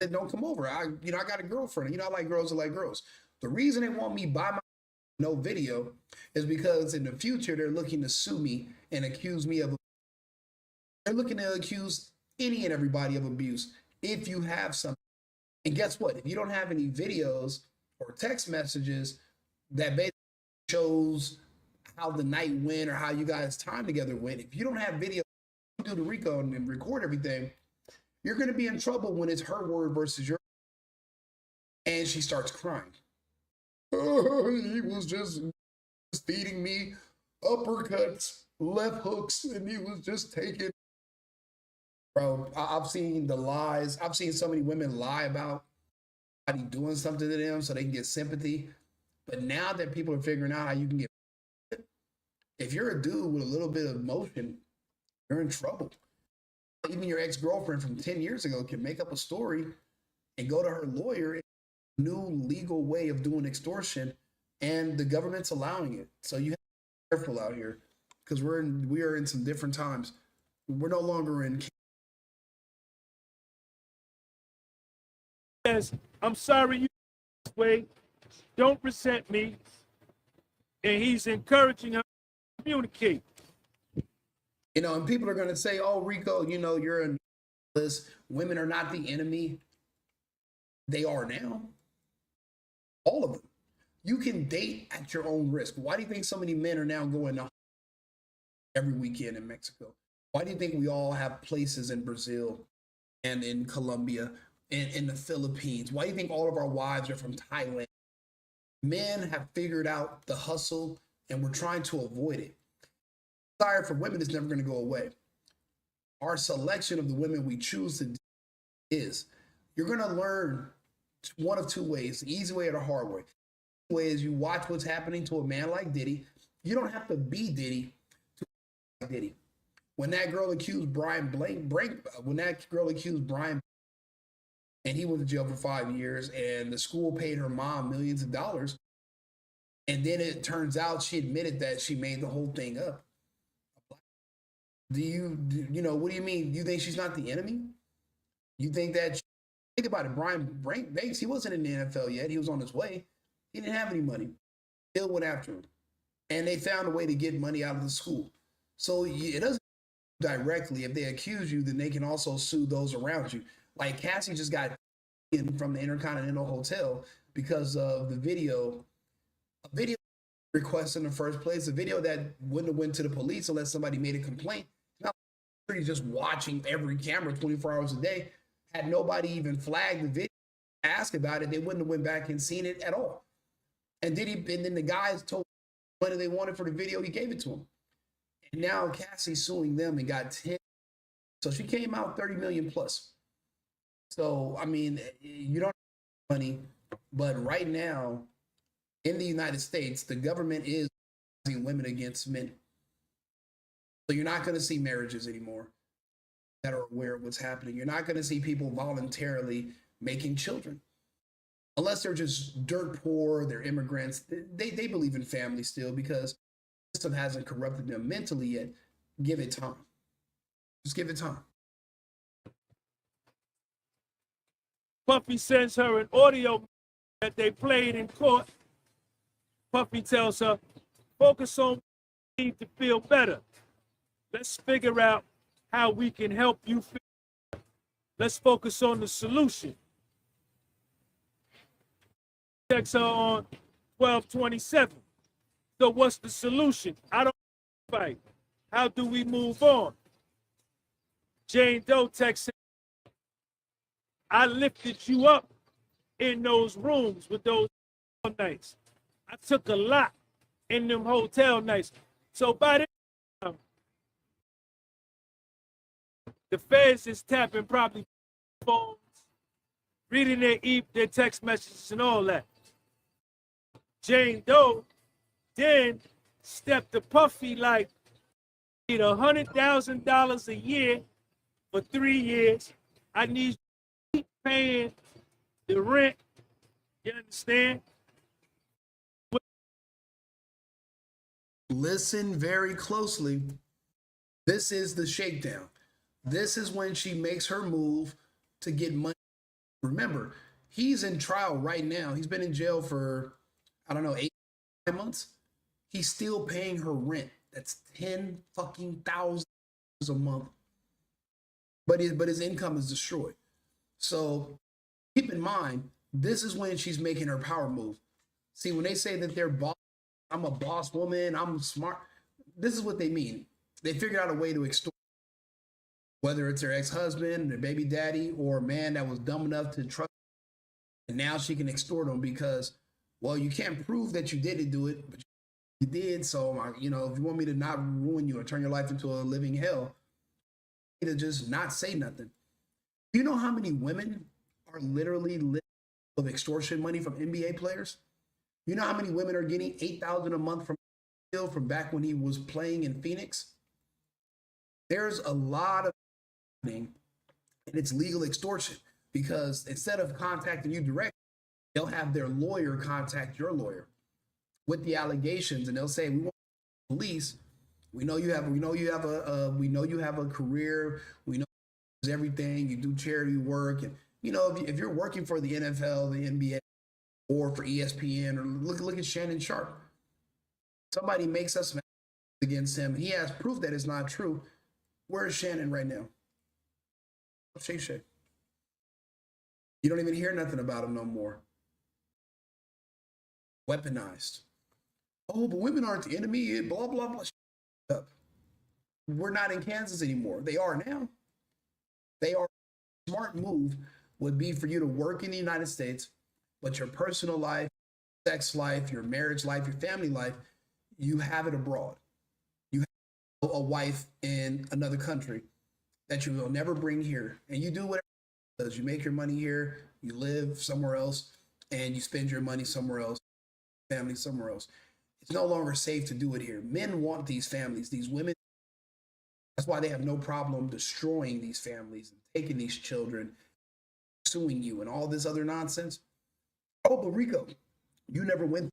then don't come over. I got a girlfriend. I like girls that like girls. The reason they want me by my no video is because in the future they're looking to sue me and accuse me of. They're looking to accuse any and everybody of abuse if you have something. And guess what? If you don't have any videos or text messages that basically shows how the night went or how you guys time together went, if you don't have video, do the RICO and record everything, you're going to be in trouble when it's her word versus your. And she starts crying. Oh, he was just feeding me uppercuts, left hooks, and he was just taking. Bro, I've seen the lies. I've seen so many women lie about somebody doing something to them so they can get sympathy. But now that people are figuring out how you can get, if you're a dude with a little bit of emotion, you're in trouble. Even your ex-girlfriend from 10 years ago can make up a story and go to her lawyer. New legal way of doing extortion, and the government's allowing it. So you have to be careful out here because we are in some different times. We're no longer in. says, I'm sorry you this way. Don't resent me. And he's encouraging her to communicate. And people are going to say, oh, Rico, you're in this. Women are not the enemy. They are now. All of them. You can date at your own risk. Why do you think so many men are now going to every weekend in Mexico? Why do you think we all have places in Brazil and in Colombia and in the Philippines? Why do you think all of our wives are from Thailand? Men have figured out the hustle and we're trying to avoid it. Desire for women is never going to go away. Our selection of the women we choose to is, you're going to learn one of two ways, the easy way or the hard way. The way is you watch what's happening to a man like Diddy. You don't have to be Diddy to be like Diddy. When that girl accused Brian and he went to jail for 5 years and the school paid her mom millions of dollars, and then it turns out she admitted that she made the whole thing up. What do you mean? You think she's not the enemy? You think that, think about it, Brian Banks, he wasn't in the NFL yet. He was on his way. He didn't have any money. Still went after him. And they found a way to get money out of the school. So it doesn't directly, if they accuse you, then they can also sue those around you. Like Cassie just got from the Intercontinental Hotel because of a video request in the first place, a video that wouldn't have went to the police unless somebody made a complaint. Not just watching every camera 24 hours a day. Had nobody even flagged the video, ask about it, they wouldn't have went back and seen it at all. And then the guys told what they wanted for the video, he gave it to them. And now Cassie's suing them and got 10. So she came out 30 million plus. So, I mean, you don't have money, but right now in the United States, the government is using women against men. So you're not going to see marriages anymore that are aware of what's happening. You're not going to see people voluntarily making children. Unless they're just dirt poor, they're immigrants. They believe in family still because the system hasn't corrupted them mentally yet. Give it time. Just give it time. Puffy sends her an audio that they played in court. Puffy tells her, focus on what you need to feel better. Let's figure out how we can help you feel better. Let's focus on the solution. Text her on 12/27. So what's the solution? I don't fight. How do we move on? Jane Doe texts him, I lifted you up in those rooms with those nights. I took a lot in them hotel nights. So by this time, the feds is tapping probably phones, reading their text messages and all that. Jane Doe then stepped to Puffy like, I need $100,000 a year for 3 years. I need you to keep paying the rent. You understand? Listen very closely. This is the shakedown. This is when she makes her move to get money. Remember, he's in trial right now. He's been in jail for, I don't know, 8 months. He's still paying her rent. That's $10,000 a month. But his income is destroyed. So keep in mind, this is when she's making her power move. See, when they say that they're boss, I'm a boss woman, I'm smart, this is what they mean. They figured out a way to extort, whether it's their ex-husband, their baby daddy, or a man that was dumb enough to trust. And now she can extort them because, well, you can't prove that you didn't do it, but you did. So, if you want me to not ruin you or turn your life into a living hell, to just not say nothing. You know how many women are literally living of extortion money from NBA players? You know how many women are getting $8,000 a month from back when he was playing in Phoenix? There's a lot of happening, and it's legal extortion because instead of contacting you directly, they'll have their lawyer contact your lawyer with the allegations, and they'll say, "We want police. We know you have a career. We know everything. You do charity work, and if you're working for the NFL, the NBA, or for ESPN, or look at Shannon Sharp. Somebody makes us against him. He has proof that it's not true. Where is Shannon right now? Shay. You don't even hear nothing about him no more. Weaponized. Oh, but women aren't the enemy. Blah blah blah. Shut up. We're not in Kansas anymore. They are now. They are. A smart move would be for you to work in the United States, but your personal life, sex life, your marriage life, your family life, you have it abroad. You have a wife in another country that you will never bring here, and you do whatever it does. You make your money here, you live somewhere else, and you spend your money somewhere else, family somewhere else. It's no longer safe to do it here. Men want these families, these women. That's why they have no problem destroying these families and taking these children, suing you, and all this other nonsense. Oh, but Rico, you never went.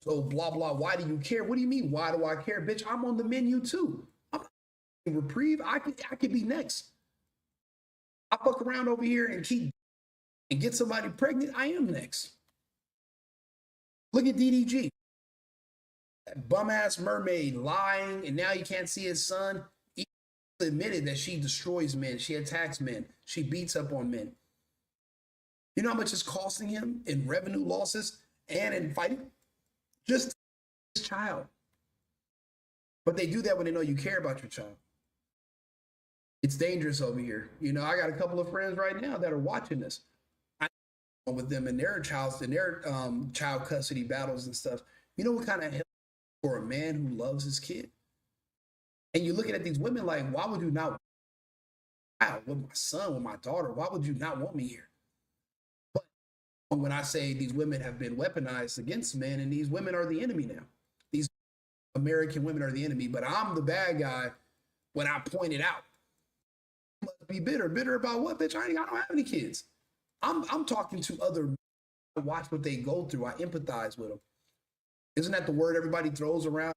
So blah, blah. Why do you care? What do you mean? Why do I care? Bitch, I'm on the menu too. I'm in reprieve. I could be next. I fuck around over here and get somebody pregnant. I am next. Look at DDG. That bum ass mermaid lying, and now you can't see his son. He admitted that she destroys men. She attacks men. She beats up on men. You know how much it's costing him in revenue losses and in fighting? Just his child. But they do that when they know you care about your child. It's dangerous over here. I got a couple of friends right now that are watching this. I with them in their child custody battles and stuff. You know what kind of help for a man who loves his kid? And you're looking at these women like, why would you not? With my son, with my daughter, why would you not want me here? But when I say these women have been weaponized against men, and these women are the enemy now. These American women are the enemy, but I'm the bad guy when I point it out. You must be bitter. Bitter about what, bitch? I don't have any kids. I'm talking to other. I watch what they go through. I empathize with them. Isn't that the word everybody throws around?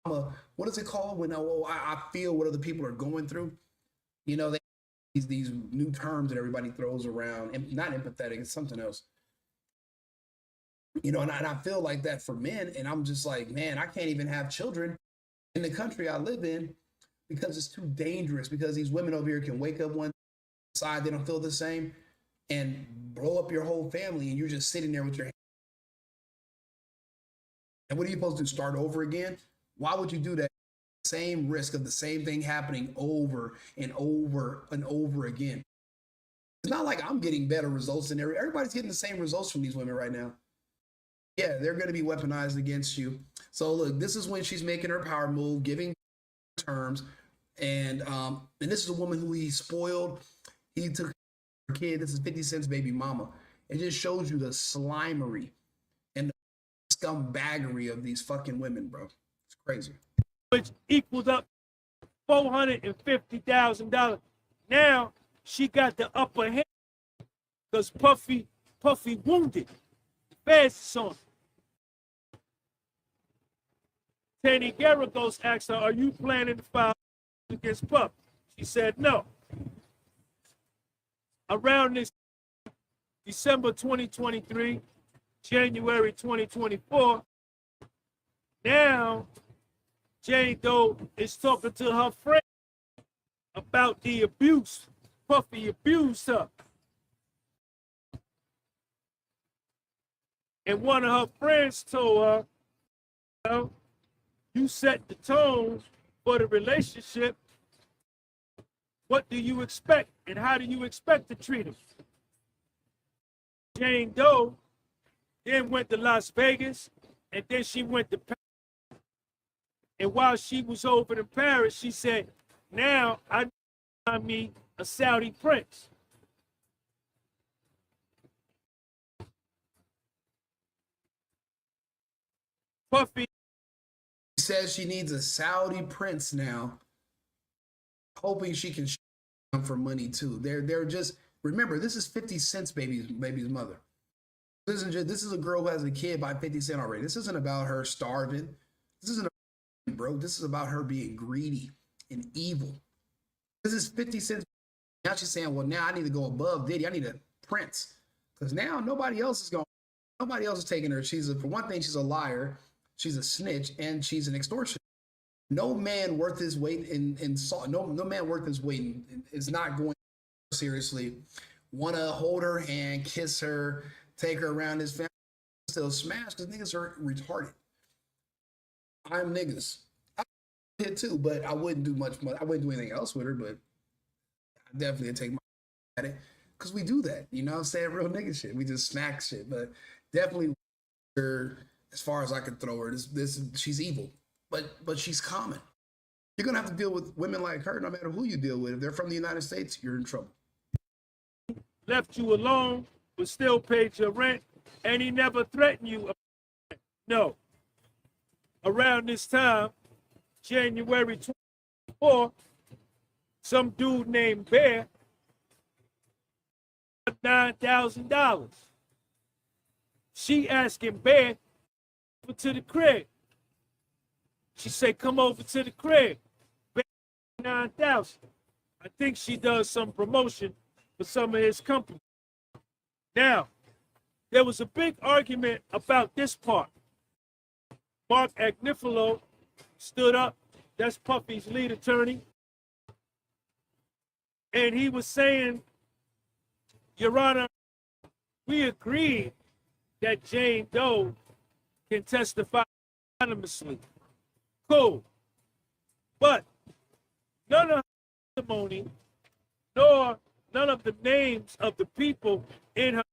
What is it called when I feel what other people are going through? You know, these new terms that everybody throws around. Not empathetic, it's something else. You know, and I feel like that for men, and I'm just like, man, I can't even have children in the country I live in because it's too dangerous, because these women over here can wake up one side, they don't feel the same, and blow up your whole family, and you're just sitting there with your hand. And what are you supposed to do, start over again? Why would you do that? Same risk of the same thing happening over and over and over again. It's not like I'm getting better results than everybody's getting the same results from these women right now. Yeah, they're going to be weaponized against you. So look, this is when she's making her power move, giving terms, and this is a woman who he spoiled. He took her kid. This is 50 Cent's baby mama. It just shows you the slimery and the scumbaggery of these fucking women, bro. It's crazy. Which equals up $450,000. Now she got the upper hand because Puffy wounded. Fast on. Tanny Garagos asked her, "Are you planning to file against Puff?" She said no. Around this December 2023, January 2024, now Jane Doe is talking to her friend about the abuse. Puffy abused her. And one of her friends told her, well, you set the tone for the relationship. What do you expect? And how do you expect to treat him? Jane Doe then went to Las Vegas, and then she went to Paris. And while she was over in Paris, she said, now I find me a Saudi prince. Puffy says she needs a Saudi prince now, hoping she can them for money too. They're just, remember, this is 50 Cent's baby's mother. This is a girl who has a kid by 50 Cent already. This isn't about her starving. This isn't about, bro. This is about her being greedy and evil. This is 50 Cent's. Now she's saying, well, now I need to go above Diddy. I need a prince. Because now nobody else is taking her. For one thing, she's a liar. She's a snitch, and she's an extortion. No man worth his weight in salt. No man worth his weight is not going seriously. Want to hold her hand, kiss her, take her around his family, still smash, because niggas are retarded. I'm niggas. I did too, but I wouldn't do much. I wouldn't do anything else with her, but I definitely take my at it because we do that. You know what I'm saying? Real nigga shit. We just smack shit, but definitely her. As far as I could throw her, she's evil, but she's common. You're gonna have to deal with women like her, no matter who you deal with. If they're from the United States, you're in trouble. Left you alone, but still paid your rent, and he never threatened you. No. Around this time, January 24, some dude named Bear got $9,000. She asking Bear over to the crib. She said, come over to the crib. Bear 9,000. I think she does some promotion for some of his company. Now, there was a big argument about this part. Mark Agnifilo stood up, that's Puffy's lead attorney, and he was saying, Your Honor, we agreed that Jane Doe can testify anonymously. Cool. But none of her testimony, nor none of the names of the people in her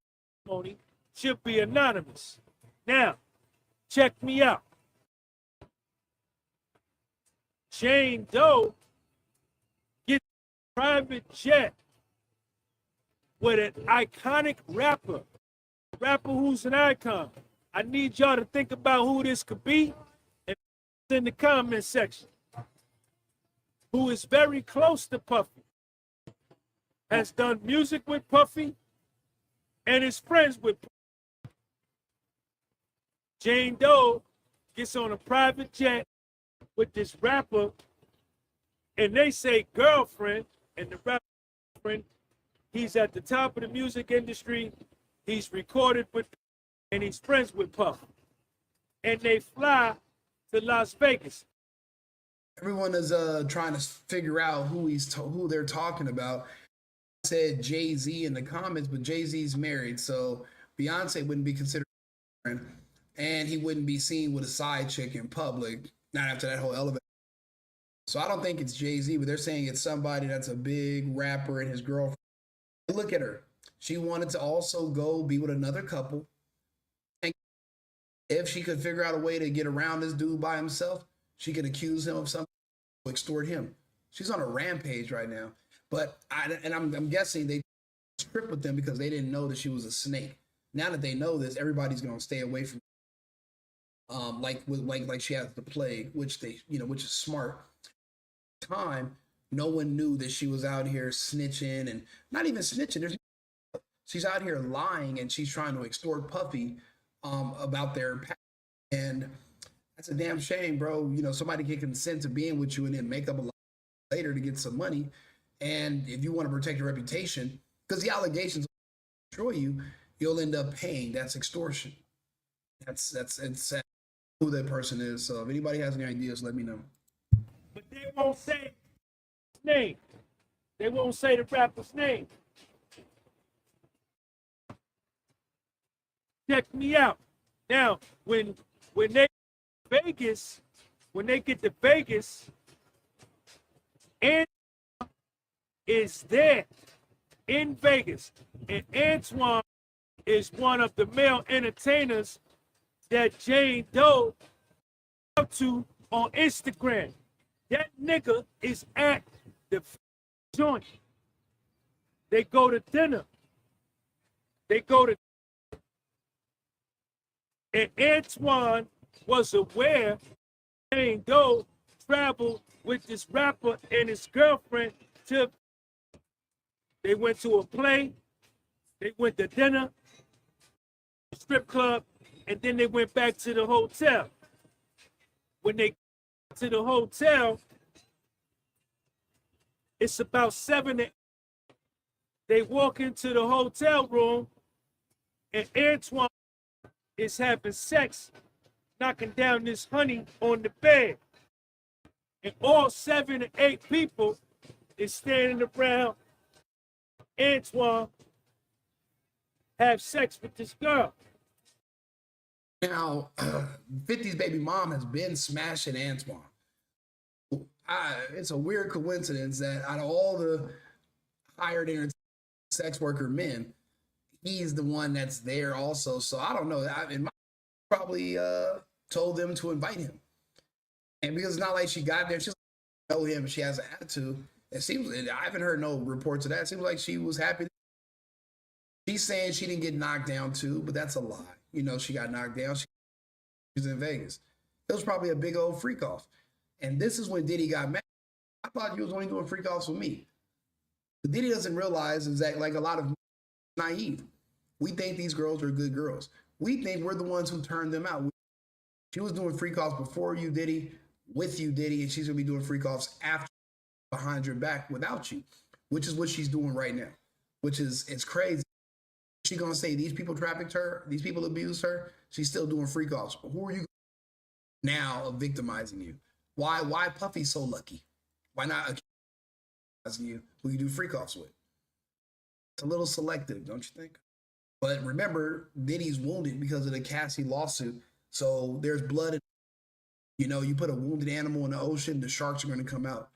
testimony should be anonymous. Now, check me out. Jane Doe gets a private jet with an iconic rapper who's an icon. I need y'all to think about who this could be and in the comment section. Who is very close to Puffy, has done music with Puffy, and is friends with Puffy. Jane Doe gets on a private jet with this rapper, and they say girlfriend, and the rapper girlfriend, he's at the top of the music industry, he's recorded with, and he's friends with Puff. And they fly to Las Vegas. Everyone is trying to figure out who they're talking about. I said Jay-Z in the comments, but Jay-Z's married, so Beyonce wouldn't be considered, and he wouldn't be seen with a side chick in public, not after that whole elevator. So I don't think it's Jay-Z, but they're saying it's somebody that's a big rapper and his girlfriend. Look at her. She wanted to also go be with another couple. And if she could figure out a way to get around this dude by himself, she could accuse him of something to extort him. She's on a rampage right now. But I'm guessing they stripped with them because they didn't know that she was a snake. Now that they know this, everybody's going to stay away from like she has the plague, which is smart. Time, no one knew that she was out here snitching, and not even snitching. She's out here lying, and she's trying to extort Puffy about their past. And that's a damn shame, bro. Somebody can consent to being with you and then make up a lie later to get some money. And if you want to protect your reputation, because the allegations will destroy you, you'll end up paying. That's extortion. That's sad who that person is. So if anybody has any ideas, let me know. But they won't say his name. They won't say the rapper's name. Check me out. Now, when they get to Vegas, Antoine is there in Vegas, and Antoine is one of the male entertainers that Jane Doe up to on Instagram. That nigga is at the joint. They go to dinner. And Antoine was aware Jane Doe traveled with this rapper and his girlfriend to. They went to a play. They went to dinner, strip club, and then they went back to the hotel. When they got to the hotel, it's about 7 to 8. They walk into the hotel room, and Antoine is having sex, knocking down this honey on the bed. And all 7 to 8 people is standing around Antoine have sex with this girl. Now, 50's baby mom has been smashing Antoine. It's a weird coincidence that out of all the hired sex worker men, he's the one that's there also. So I don't know. Probably told them to invite him. And because it's not like she got there, she doesn't know him, she has an attitude. It seems, I haven't heard no reports of that. It seems like she was happy. She's saying she didn't get knocked down too, but that's a lie. She got knocked down. She was in Vegas. It was probably a big old freak off. And this is when Diddy got mad. I thought he was only doing freak offs with me. But Diddy doesn't realize is that like a lot of naive. We think these girls are good girls. We think we're the ones who turned them out. She was doing freak offs before you, Diddy, with you, Diddy, and she's gonna be doing freak offs after, behind your back without you, which is what she's doing right now, which is, it's crazy. She's gonna say these people trafficked her, these people abused her, she's still doing freak offs. Who are you now of victimizing you? Why Puffy so lucky? Why not accusing you who you do freak offs with? It's a little selective, don't you think? But remember, Diddy's wounded because of the Cassie lawsuit. So there's blood. You put a wounded animal in the ocean, the sharks are going to come out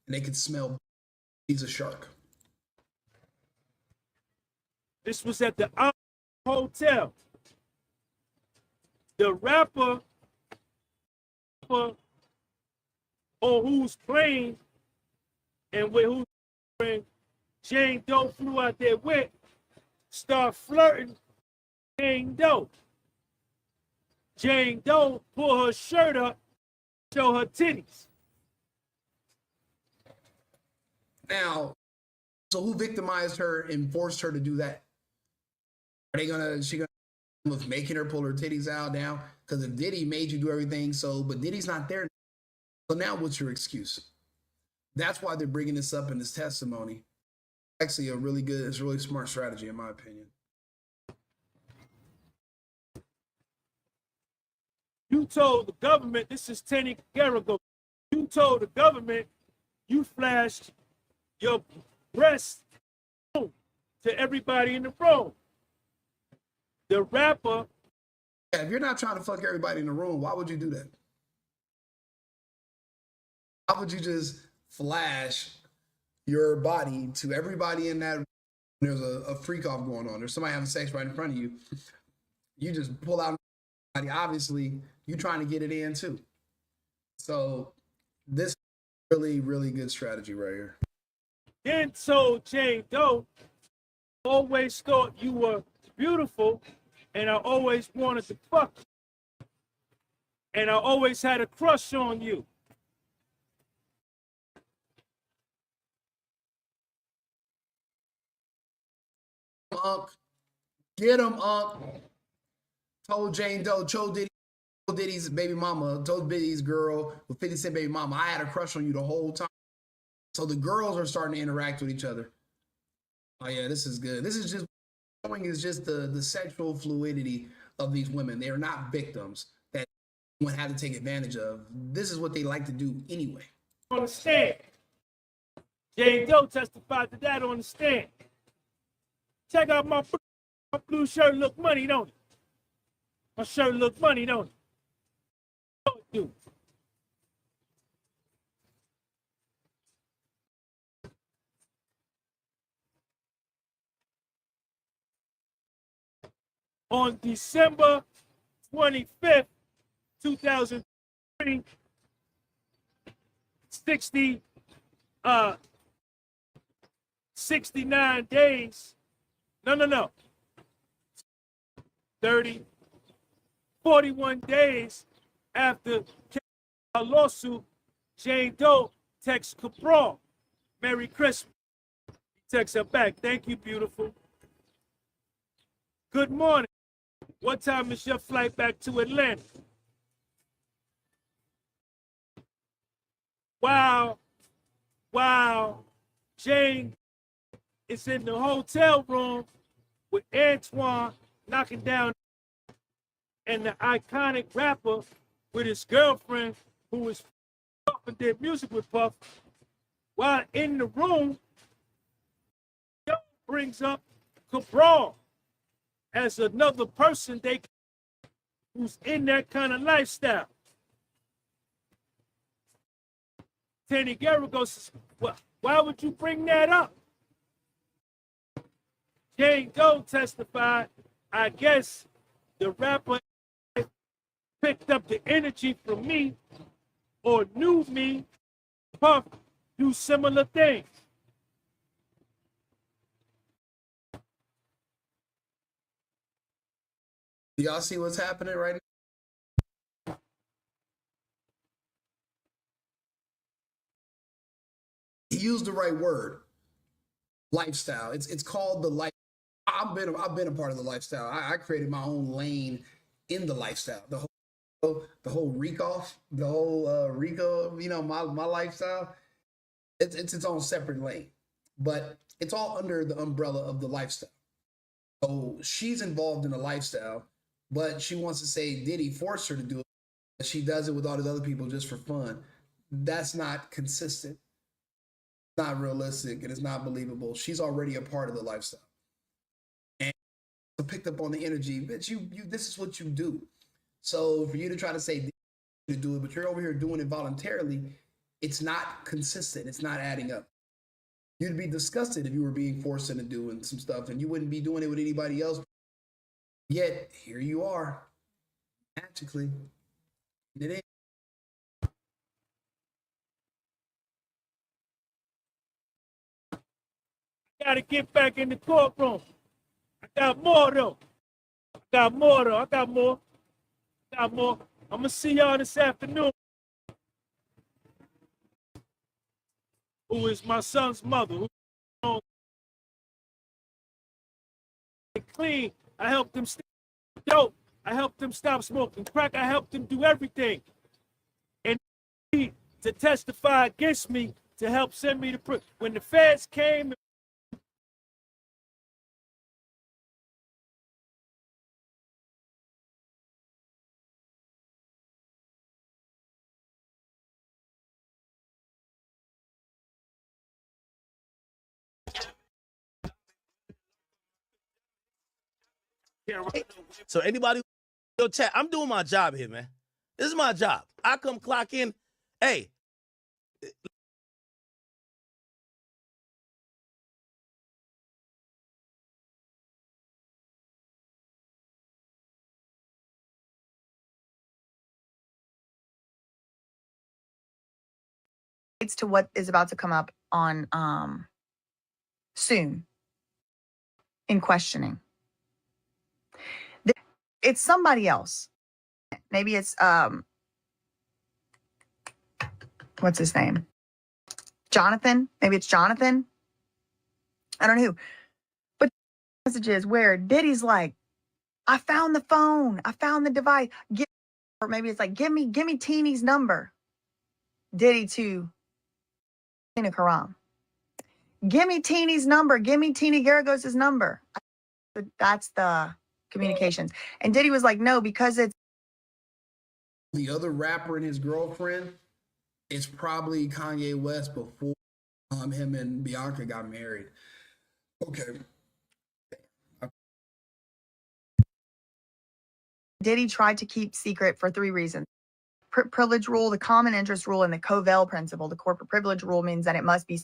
and they can smell. He's a shark. This was at the hotel. The rapper on who's playing and with who's playing, Jane Doe flew out there with, start flirting Jane Doe. Jane Doe pull her shirt up, show her titties. Now, so who victimized her and forced her to do that? Are they gonna? She gonna with making her pull her titties out now? Because if Diddy made you do everything, but Diddy's not there. So now, what's your excuse? That's why they're bringing this up in this testimony. Actually, it's a really smart strategy, in my opinion. You told the government, this is 10 years ago, you told the government you flashed your breast to everybody in the room. The rapper. Yeah, if you're not trying to fuck everybody in the room, why would you do that? Why would you just flash your body to everybody in that room? There's a freak off going on. There's somebody having sex right in front of you. You just pull out. Obviously, you're trying to get it in too. So this is really, really good strategy right here. Then told Jane Doe, always thought you were beautiful, and I always wanted to fuck you. And I always had a crush on you. Get him, Told Jane Doe, Diddy's baby mama, told Diddy's girl with 50 Cent baby mama, I had a crush on you the whole time. So the girls are starting to interact with each other. Oh yeah, this is good. This is just showing the sexual fluidity of these women. They are not victims that one had to take advantage of. This is what they like to do anyway. On the stand. Jane Doe testified to that on the stand. Check out my blue shirt, look money, don't it? My shirt look money, don't it? Dude. On December 25th, 2003, 69 days. No. 41 days after a lawsuit, Jane Doe texts Cabral, Merry Christmas. He texts her back, thank you, beautiful. Good morning. What time is your flight back to Atlanta? Wow. Jane is in the hotel room with Antoine knocking down, and the iconic rapper with his girlfriend who was Puff and did music with Puff. While in the room, brings up Cabral as another person who's in that kind of lifestyle. Teddy Garrigo says, why would you bring that up? Jane Doe testified, I guess the rapper picked up the energy from me or knew me, Puff, do similar things. Do y'all see what's happening right now? He used the right word. Lifestyle. It's called the life. I've been a part of the lifestyle. I created my own lane in the lifestyle. The whole Rico, my lifestyle. It's its own separate lane, but it's all under the umbrella of the lifestyle. So she's involved in the lifestyle, but she wants to say Diddy forced her to do it. She does it with all these other people just for fun. That's not consistent. It's not realistic, and it's not believable. She's already a part of the lifestyle. And picked up on the energy, bitch, you this is what you do. So for you to try to say to do it, but you're over here doing it voluntarily, it's not consistent. It's not adding up. You'd be disgusted if you were being forced into doing some stuff, and you wouldn't be doing it with anybody else. Yet here you are, magically. It ain't. Gotta get back in the courtroom. I got more though. I got more though. I got more. I got more. I'm gonna see y'all this afternoon. Who is my son's mother? Who clean? I helped him stop dope. I helped him stop smoking crack. I helped him do everything. And to testify against me to help send me to prison. When the feds came. So anybody, yo, chat, I'm doing my job here, man. This is my job. I come clock in. Hey. It's to what is about to come up on soon in questioning. It's somebody else. Maybe it's what's his name? Jonathan. Maybe it's Jonathan. I don't know who. But messages where Diddy's like, I found the phone. I found the device. Or maybe it's like, give me Teeny's number. Diddy to Tina Karam. Give me Teeny's number. Give me Teeny Garagos' number. That's the communications. And Diddy was like, no, because it's The other rapper and his girlfriend, it's probably Kanye West before him and Bianca got married. Okay. Diddy tried to keep secret for 3 reasons. Privilege rule, the common interest rule, and the Covell principle. The corporate privilege rule means that it must be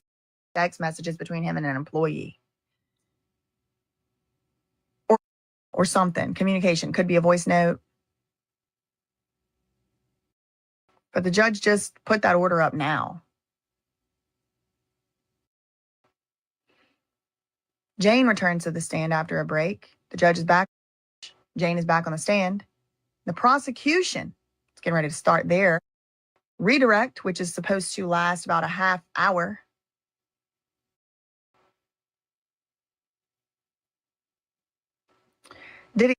text messages between him and an employee. Or something. Communication. Could be a voice note. But the judge just put that order up now. Jane returns to the stand after a break. The judge is back. Jane is back on the stand. The prosecution is getting ready to start their redirect, which is supposed to last about a half hour. Diddy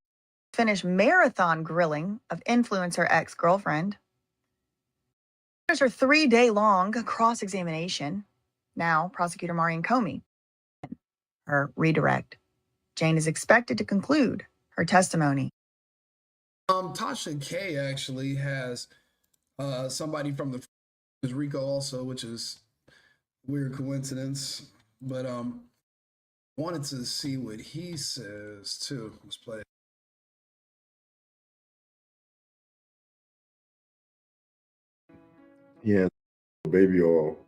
finish marathon grilling of influencer ex-girlfriend. There's her 3-day-long cross-examination. Now, prosecutor Maureen Comey, her redirect. Jane is expected to conclude her testimony. Tasha K actually has somebody from the Rico also, which is weird coincidence. But wanted to see what he says too. Let's play it. He has a baby oil,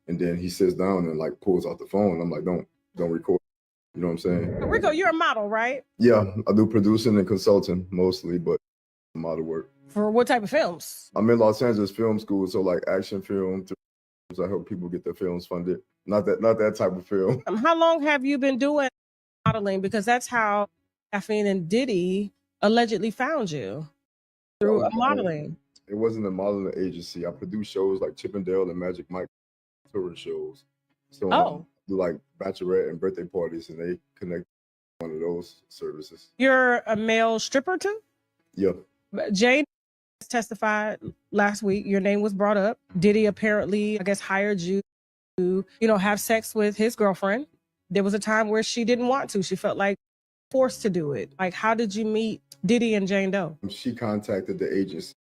and then he sits down and like pulls out the phone. I'm like, don't record. You know what I'm saying? Rico, you're a model, right? Yeah, I do producing and consulting mostly, but model work. For what type of films? I'm in Los Angeles Film School, so like action film. I help people get their films funded. Not that type of film. How long have you been doing modeling? Because that's how Caffeine and Diddy allegedly found you, through modeling. It wasn't a modeling agency. I produced shows like Chippendale and Magic Mike tourist shows. So I do like bachelorette and birthday parties, and they connect one of those services. You're a male stripper too? Yeah. Jane testified last week. Your name was brought up. Diddy apparently, I guess, hired you to, have sex with his girlfriend. There was a time where she didn't want to. She felt like forced to do it. Like, how did you meet Diddy and Jane Doe? She contacted the agency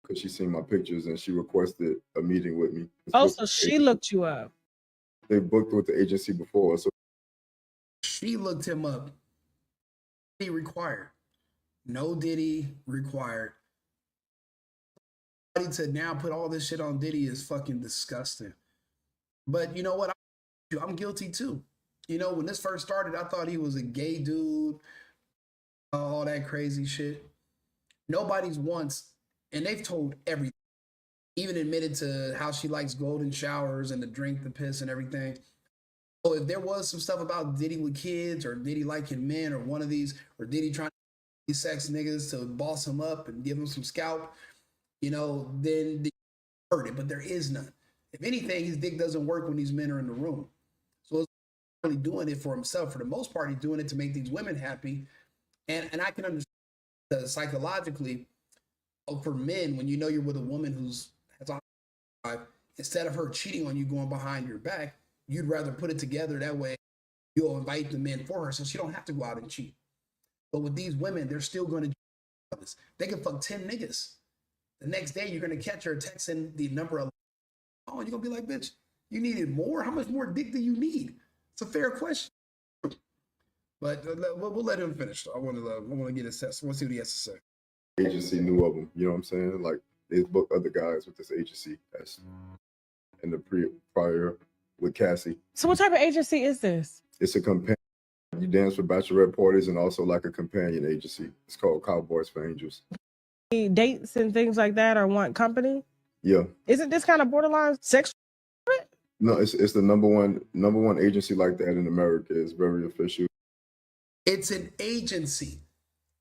because she seen my pictures and she requested a meeting with me. Oh, so she looked you up. They booked with the agency before, so she looked him up. Diddy required. No Diddy required. To now put all this shit on Diddy is fucking disgusting. But you know what? I'm guilty too. When this first started, I thought he was a gay dude. all that crazy shit. Nobody's once, and they've told everything, even admitted to how she likes golden showers and to drink the piss and everything. So if there was some stuff about Diddy with kids or Diddy liking men or one of these, or Diddy trying to these sex niggas to boss him up and give him some scalp, then they heard it, but there is none. If anything, his dick doesn't work when these men are in the room. So he's really doing it for himself. For the most part, he's doing it to make these women happy. And I can understand psychologically, for men, when you're with a woman who's has a instead of her cheating on you going behind your back, you'd rather put it together that way. You'll invite the men for her so she don't have to go out and cheat. But with these women, they're still going to do this. They can fuck 10 niggas. The next day, you're going to catch her texting the number of, oh, you're going to be like, bitch, you needed more? How much more dick do you need? It's a fair question. But we'll let him finish. I want to get his test. I want to see what he has to say. Agency knew of him, you know what I'm saying? Like, they booked other guys with this agency as in the prior with Cassie. So what type of agency is this? It's a companion. You dance for bachelorette parties and also like a companion agency. It's called Cowboys for Angels. Dates and things like that, or want company? Yeah. Isn't this kind of borderline sexual? No, it's the number one agency like that in America. It's very official. It's an agency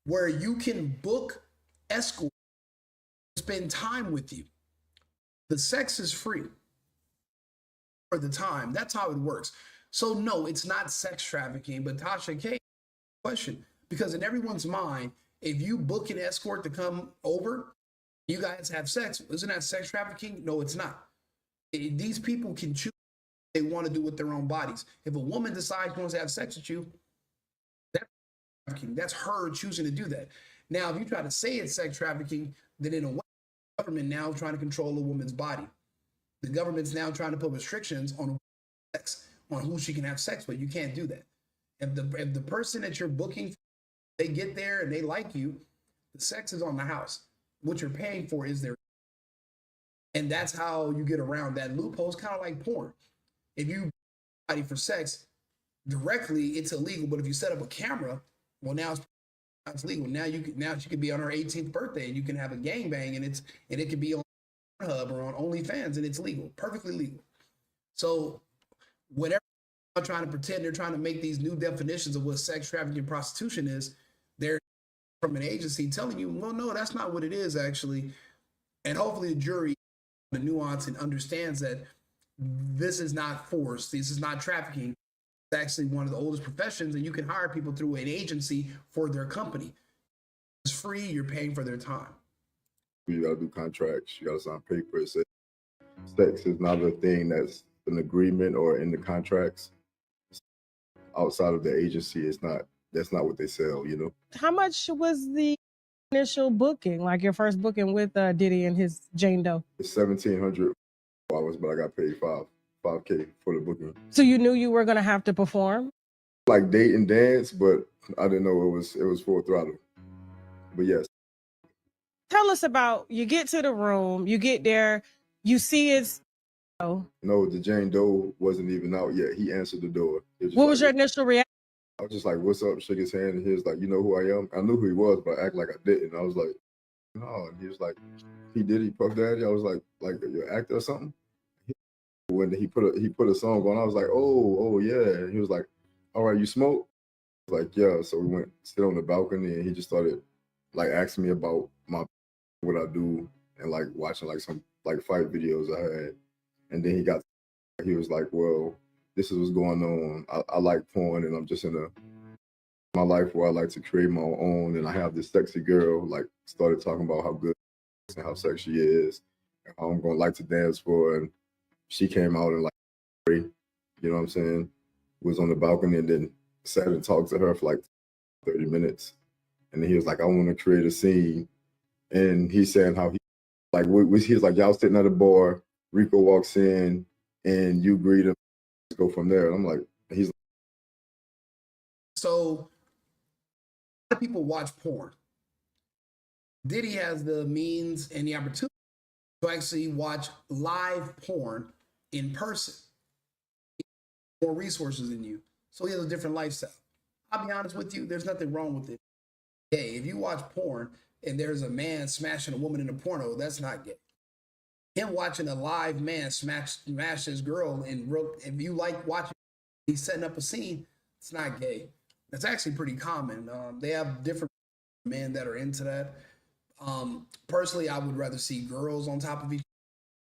where you can book escorts, spend time with you. The sex is free for the time. That's how it works. So no, it's not sex trafficking. But Tasha K, question, because in everyone's mind, if you book an escort to come over, you guys have sex. Isn't that sex trafficking? No, it's not. These people can choose what they want to do with their own bodies. If a woman decides she wants to have sex with you, that's trafficking. That's her choosing to do that. Now, if you try to say it's sex trafficking, then in a way, the government now trying to control a woman's body. The government's now trying to put restrictions on sex, on who she can have sex with. You can't do that. If the person that you're booking, they get there and they like you, the sex is on the house. What you're paying for is their, and that's how you get around that loophole. It's kind of like porn. If you body for sex directly, it's illegal. But if you set up a camera, well, now it's legal. Now she could be on her 18th birthday and you can have a gangbang and it could be on Hub or on OnlyFans and it's legal, perfectly legal. So whatever they're trying to pretend, they're trying to make these new definitions of what sex trafficking and prostitution is. They're from an agency telling you, well, no, that's not what it is actually. And hopefully the jury, the nuance and understands that this is not force. This is not trafficking. It's actually one of the oldest professions, and you can hire people through an agency for their company. It's free. You're paying for their time. You got to do contracts. You got to sign papers. Sex is not a thing that's an agreement or in the contracts. Outside of the agency, that's not what they sell, you know? How much was the initial booking, like your first booking with Diddy and his Jane Doe? It's $1,700, but I got paid $5K for the booking. So you knew you were gonna have to perform? Like date and dance, but I didn't know it was full throttle. But yes. Tell us about, you get to the room, you get there, you see it's No, the Jane Doe wasn't even out yet. He answered the door. What was your initial reaction? I was just like, what's up? Shook his hand and he was like, you know who I am? I knew who he was, but I act like I didn't. I was like, no. And he was like, he Puff Daddy. I was like you're an actor or something? When he put a song on, I was like, oh yeah. And he was like, all right, you smoke? I was like, yeah. So we went sit on the balcony and he just started like asking me about what I do and like watching like some like fight videos I had. And then he was like, well, this is what's going on. I like porn and I'm just in my life where I like to create my own. And I have this sexy girl, like started talking about how good and how sexy she is. And how I'm going to like to dance for her. And she came out and like, you know what I'm saying? Was on the balcony and then sat and talked to her for like 30 minutes. And then he was like, I want to create a scene. And he's saying how he was like, y'all sitting at a bar, Rico walks in and you greet him, go from there. And I'm like, he's like, so a lot of people watch porn. Diddy has the means and the opportunity to actually watch live porn in person. More resources than you. So he has a different lifestyle. I'll be honest with you, there's nothing wrong with it. gay. If you watch porn and there's a man smashing a woman in a porno, that's not gay. Him watching a live man smash his girl in real, if you like watching, he's setting up a scene, it's not gay. That's actually pretty common. They have different men that are into that. Personally, I would rather see girls on top of each other,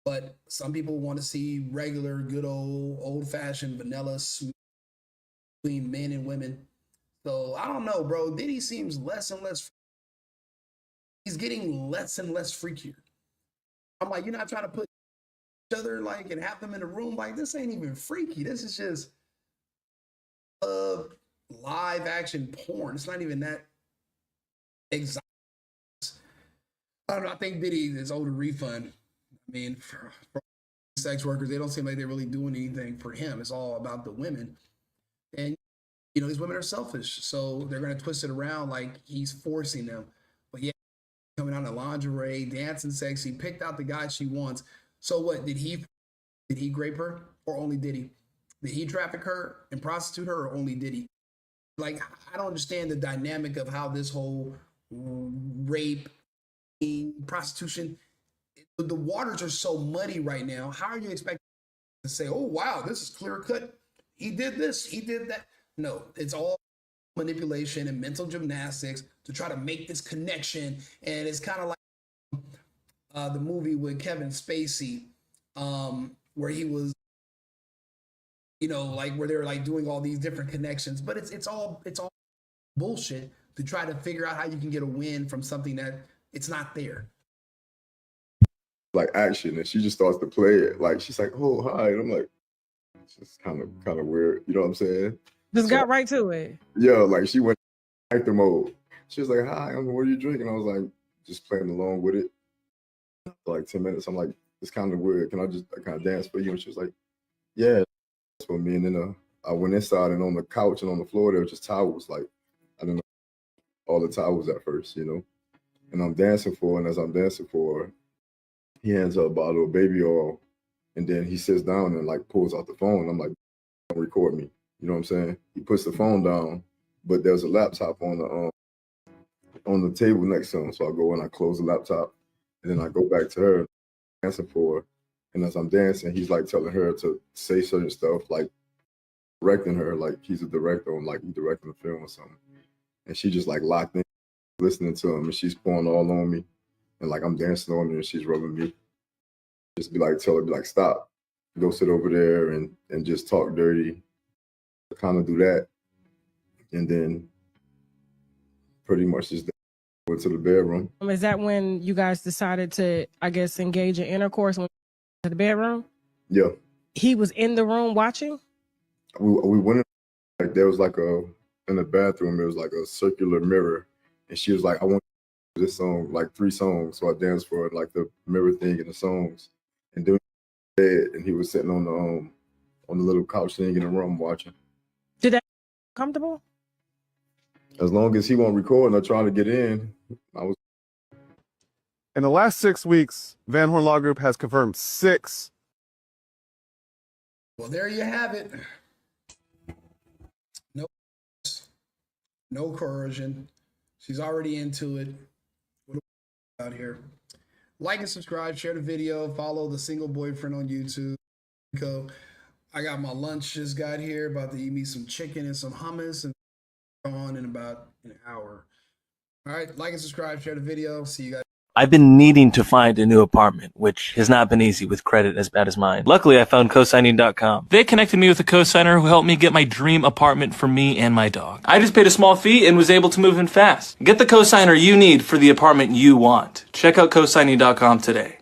but some people want to see regular, good old fashioned vanilla between men and women. So I don't know, bro. Diddy seems less and less. He's getting less and less freakier. I'm like, you're not trying to put each other like and have them in a room like this. Ain't even freaky. This is just live action porn. It's not even that exotic. I don't know. I think Diddy is owed a refund. I mean, for sex workers, they don't seem like they're really doing anything for him. It's all about the women. And, you know, these women are selfish. So they're going to twist it around like he's forcing them. But yeah, coming out in lingerie, dancing sexy, picked out the guy she wants. So what, did he grape her or only Diddy? Did he traffic her and prostitute her or only Diddy? Like, I don't understand the dynamic of how this whole rape, prostitution, the waters are so muddy right now. How are you expecting to say, oh, wow, this is clear cut? He did this, he did that. No, it's all manipulation and mental gymnastics to try to make this connection. And it's kind of like the movie with Kevin Spacey, where he was, you know, like where they're like doing all these different connections, but it's all bullshit to try to figure out how you can get a win from something that it's not there. Like action, and she just starts to play it. Like she's like, "Oh, hi," and I'm like, "It's just kind of weird." You know what I'm saying? Just got right to it. Yeah, like she went actor mode. She was like, "Hi, what are you drinking?" I was like, just playing along with it. For like 10 minutes, I'm like, "It's kind of weird. Can I just kind of dance for you?" And she was like, "Yeah, that's for me." And then I went inside, and on the couch and on the floor there was just towels. Like I didn't know all the towels at first, you know. And I'm dancing for her, and as I'm dancing for her, he hands her a bottle of baby oil, and then he sits down and like pulls out the phone. I'm like, "Don't record me." You know what I'm saying? He puts the phone down, but there's a laptop on the table next to him. So I go and I close the laptop, and then I go back to her, dancing for her. And as I'm dancing, he's like telling her to say certain stuff, like directing her, like he's a director and like he's directing a film or something. And she just like locked in, listening to him, and she's pouring all on me. And like I'm dancing on her and she's rubbing me. Just tell her, be like, stop. Go sit over there and just talk dirty. Kind of do that. And then pretty much just went to the bedroom. Is that when you guys decided to, I guess, engage in intercourse when to the bedroom? Yeah. He was in the room watching? We went in, like there was like in the bathroom, there was like a circular mirror. And she was like, I want this song, like 3 songs. So I danced for it, like the mirror thing and the songs. And then and he was sitting on the little couch thing in the room watching. Did that comfortable? As long as he won't record and I try to get in, I was. In the last 6 weeks, Van Horn Law Group has confirmed 6. Well, there you have it. No coercion. She's already into it. What out here? Like and subscribe, share the video, follow the single boyfriend on YouTube. I got my lunch just got here, about to eat me some chicken and some hummus, and on in about an hour. All right, like and subscribe, share the video. See you guys. I've been needing to find a new apartment, which has not been easy with credit as bad as mine. Luckily, I found cosigning.com. They connected me with a cosigner who helped me get my dream apartment for me and my dog. I just paid a small fee and was able to move in fast. Get the cosigner you need for the apartment you want. Check out cosigning.com today.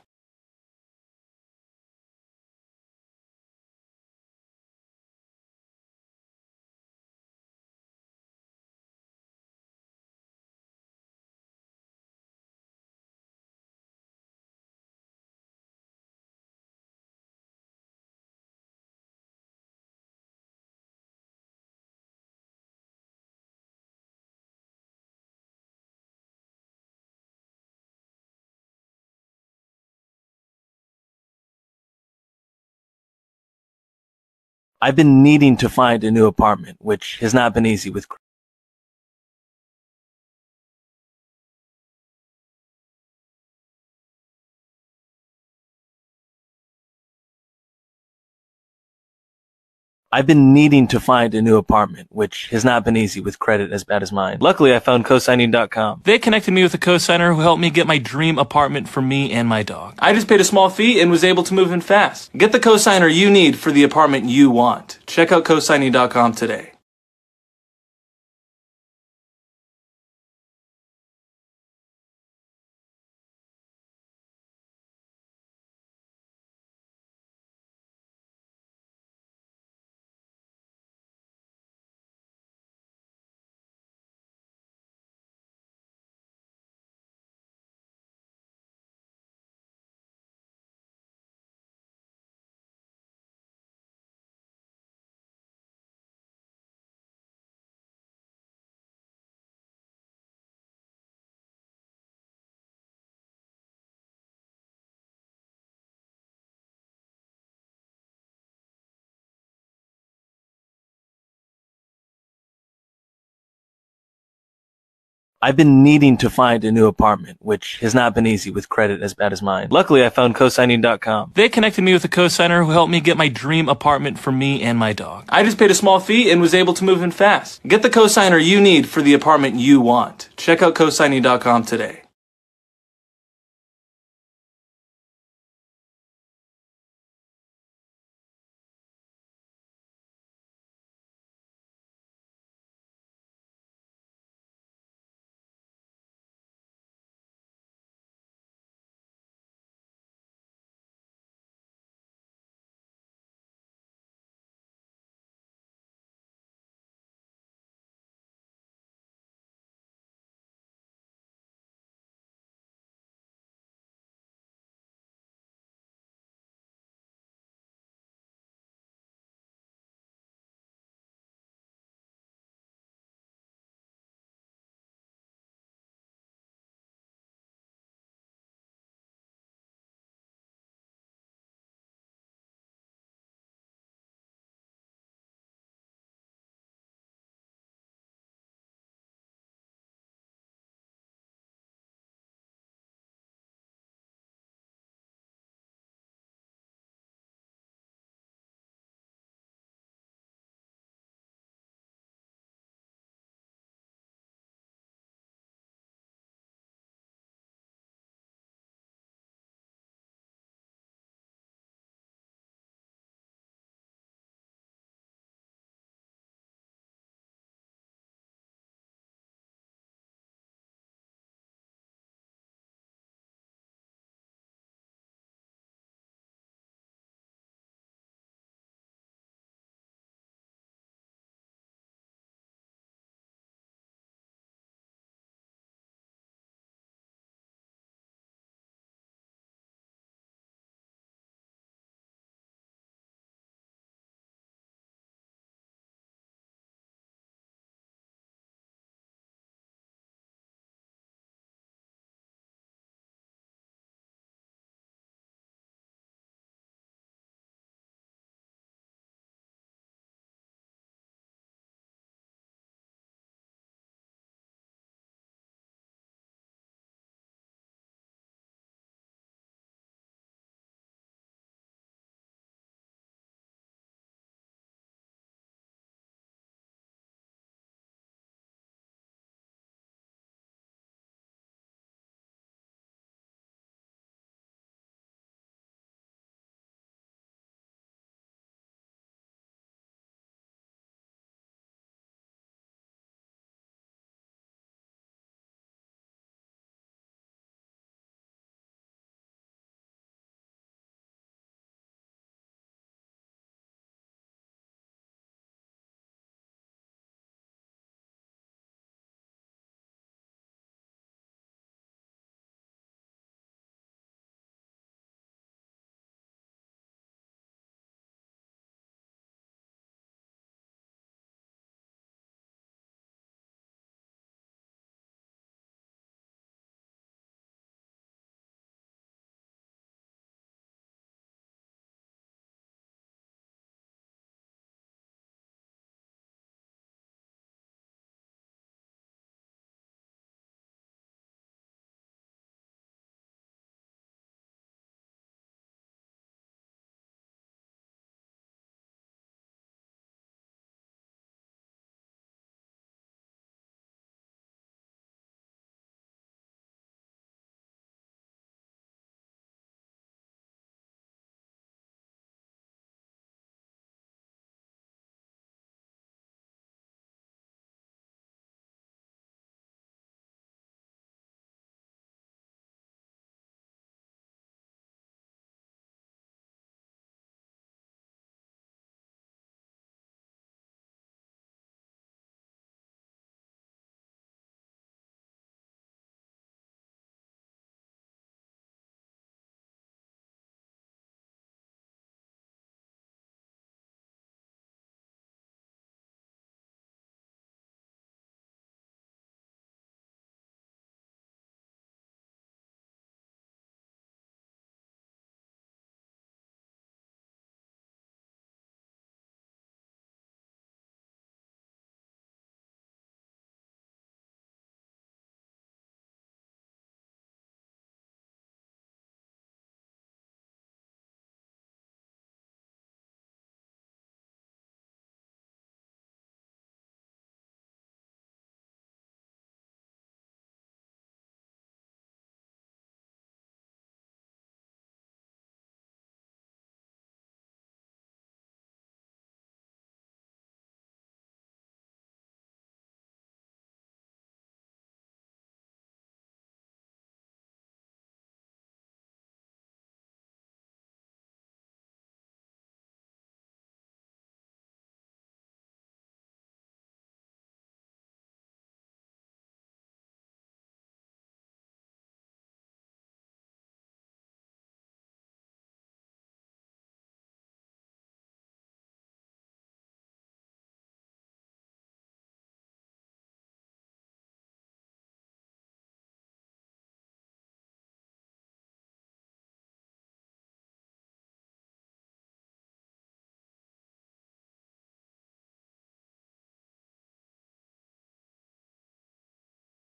I've been needing to find a new apartment, which has not been easy with I've been needing to find a new apartment, which has not been easy with credit as bad as mine. Luckily, I found cosigning.com. They connected me with a co-signer who helped me get my dream apartment for me and my dog. I just paid a small fee and was able to move in fast. Get the co-signer you need for the apartment you want. Check out cosigning.com today. I've been needing to find a new apartment, which has not been easy with credit as bad as mine. Luckily, I found cosigning.com. They connected me with a co-signer who helped me get my dream apartment for me and my dog. I just paid a small fee and was able to move in fast. Get the co-signer you need for the apartment you want. Check out cosigning.com today.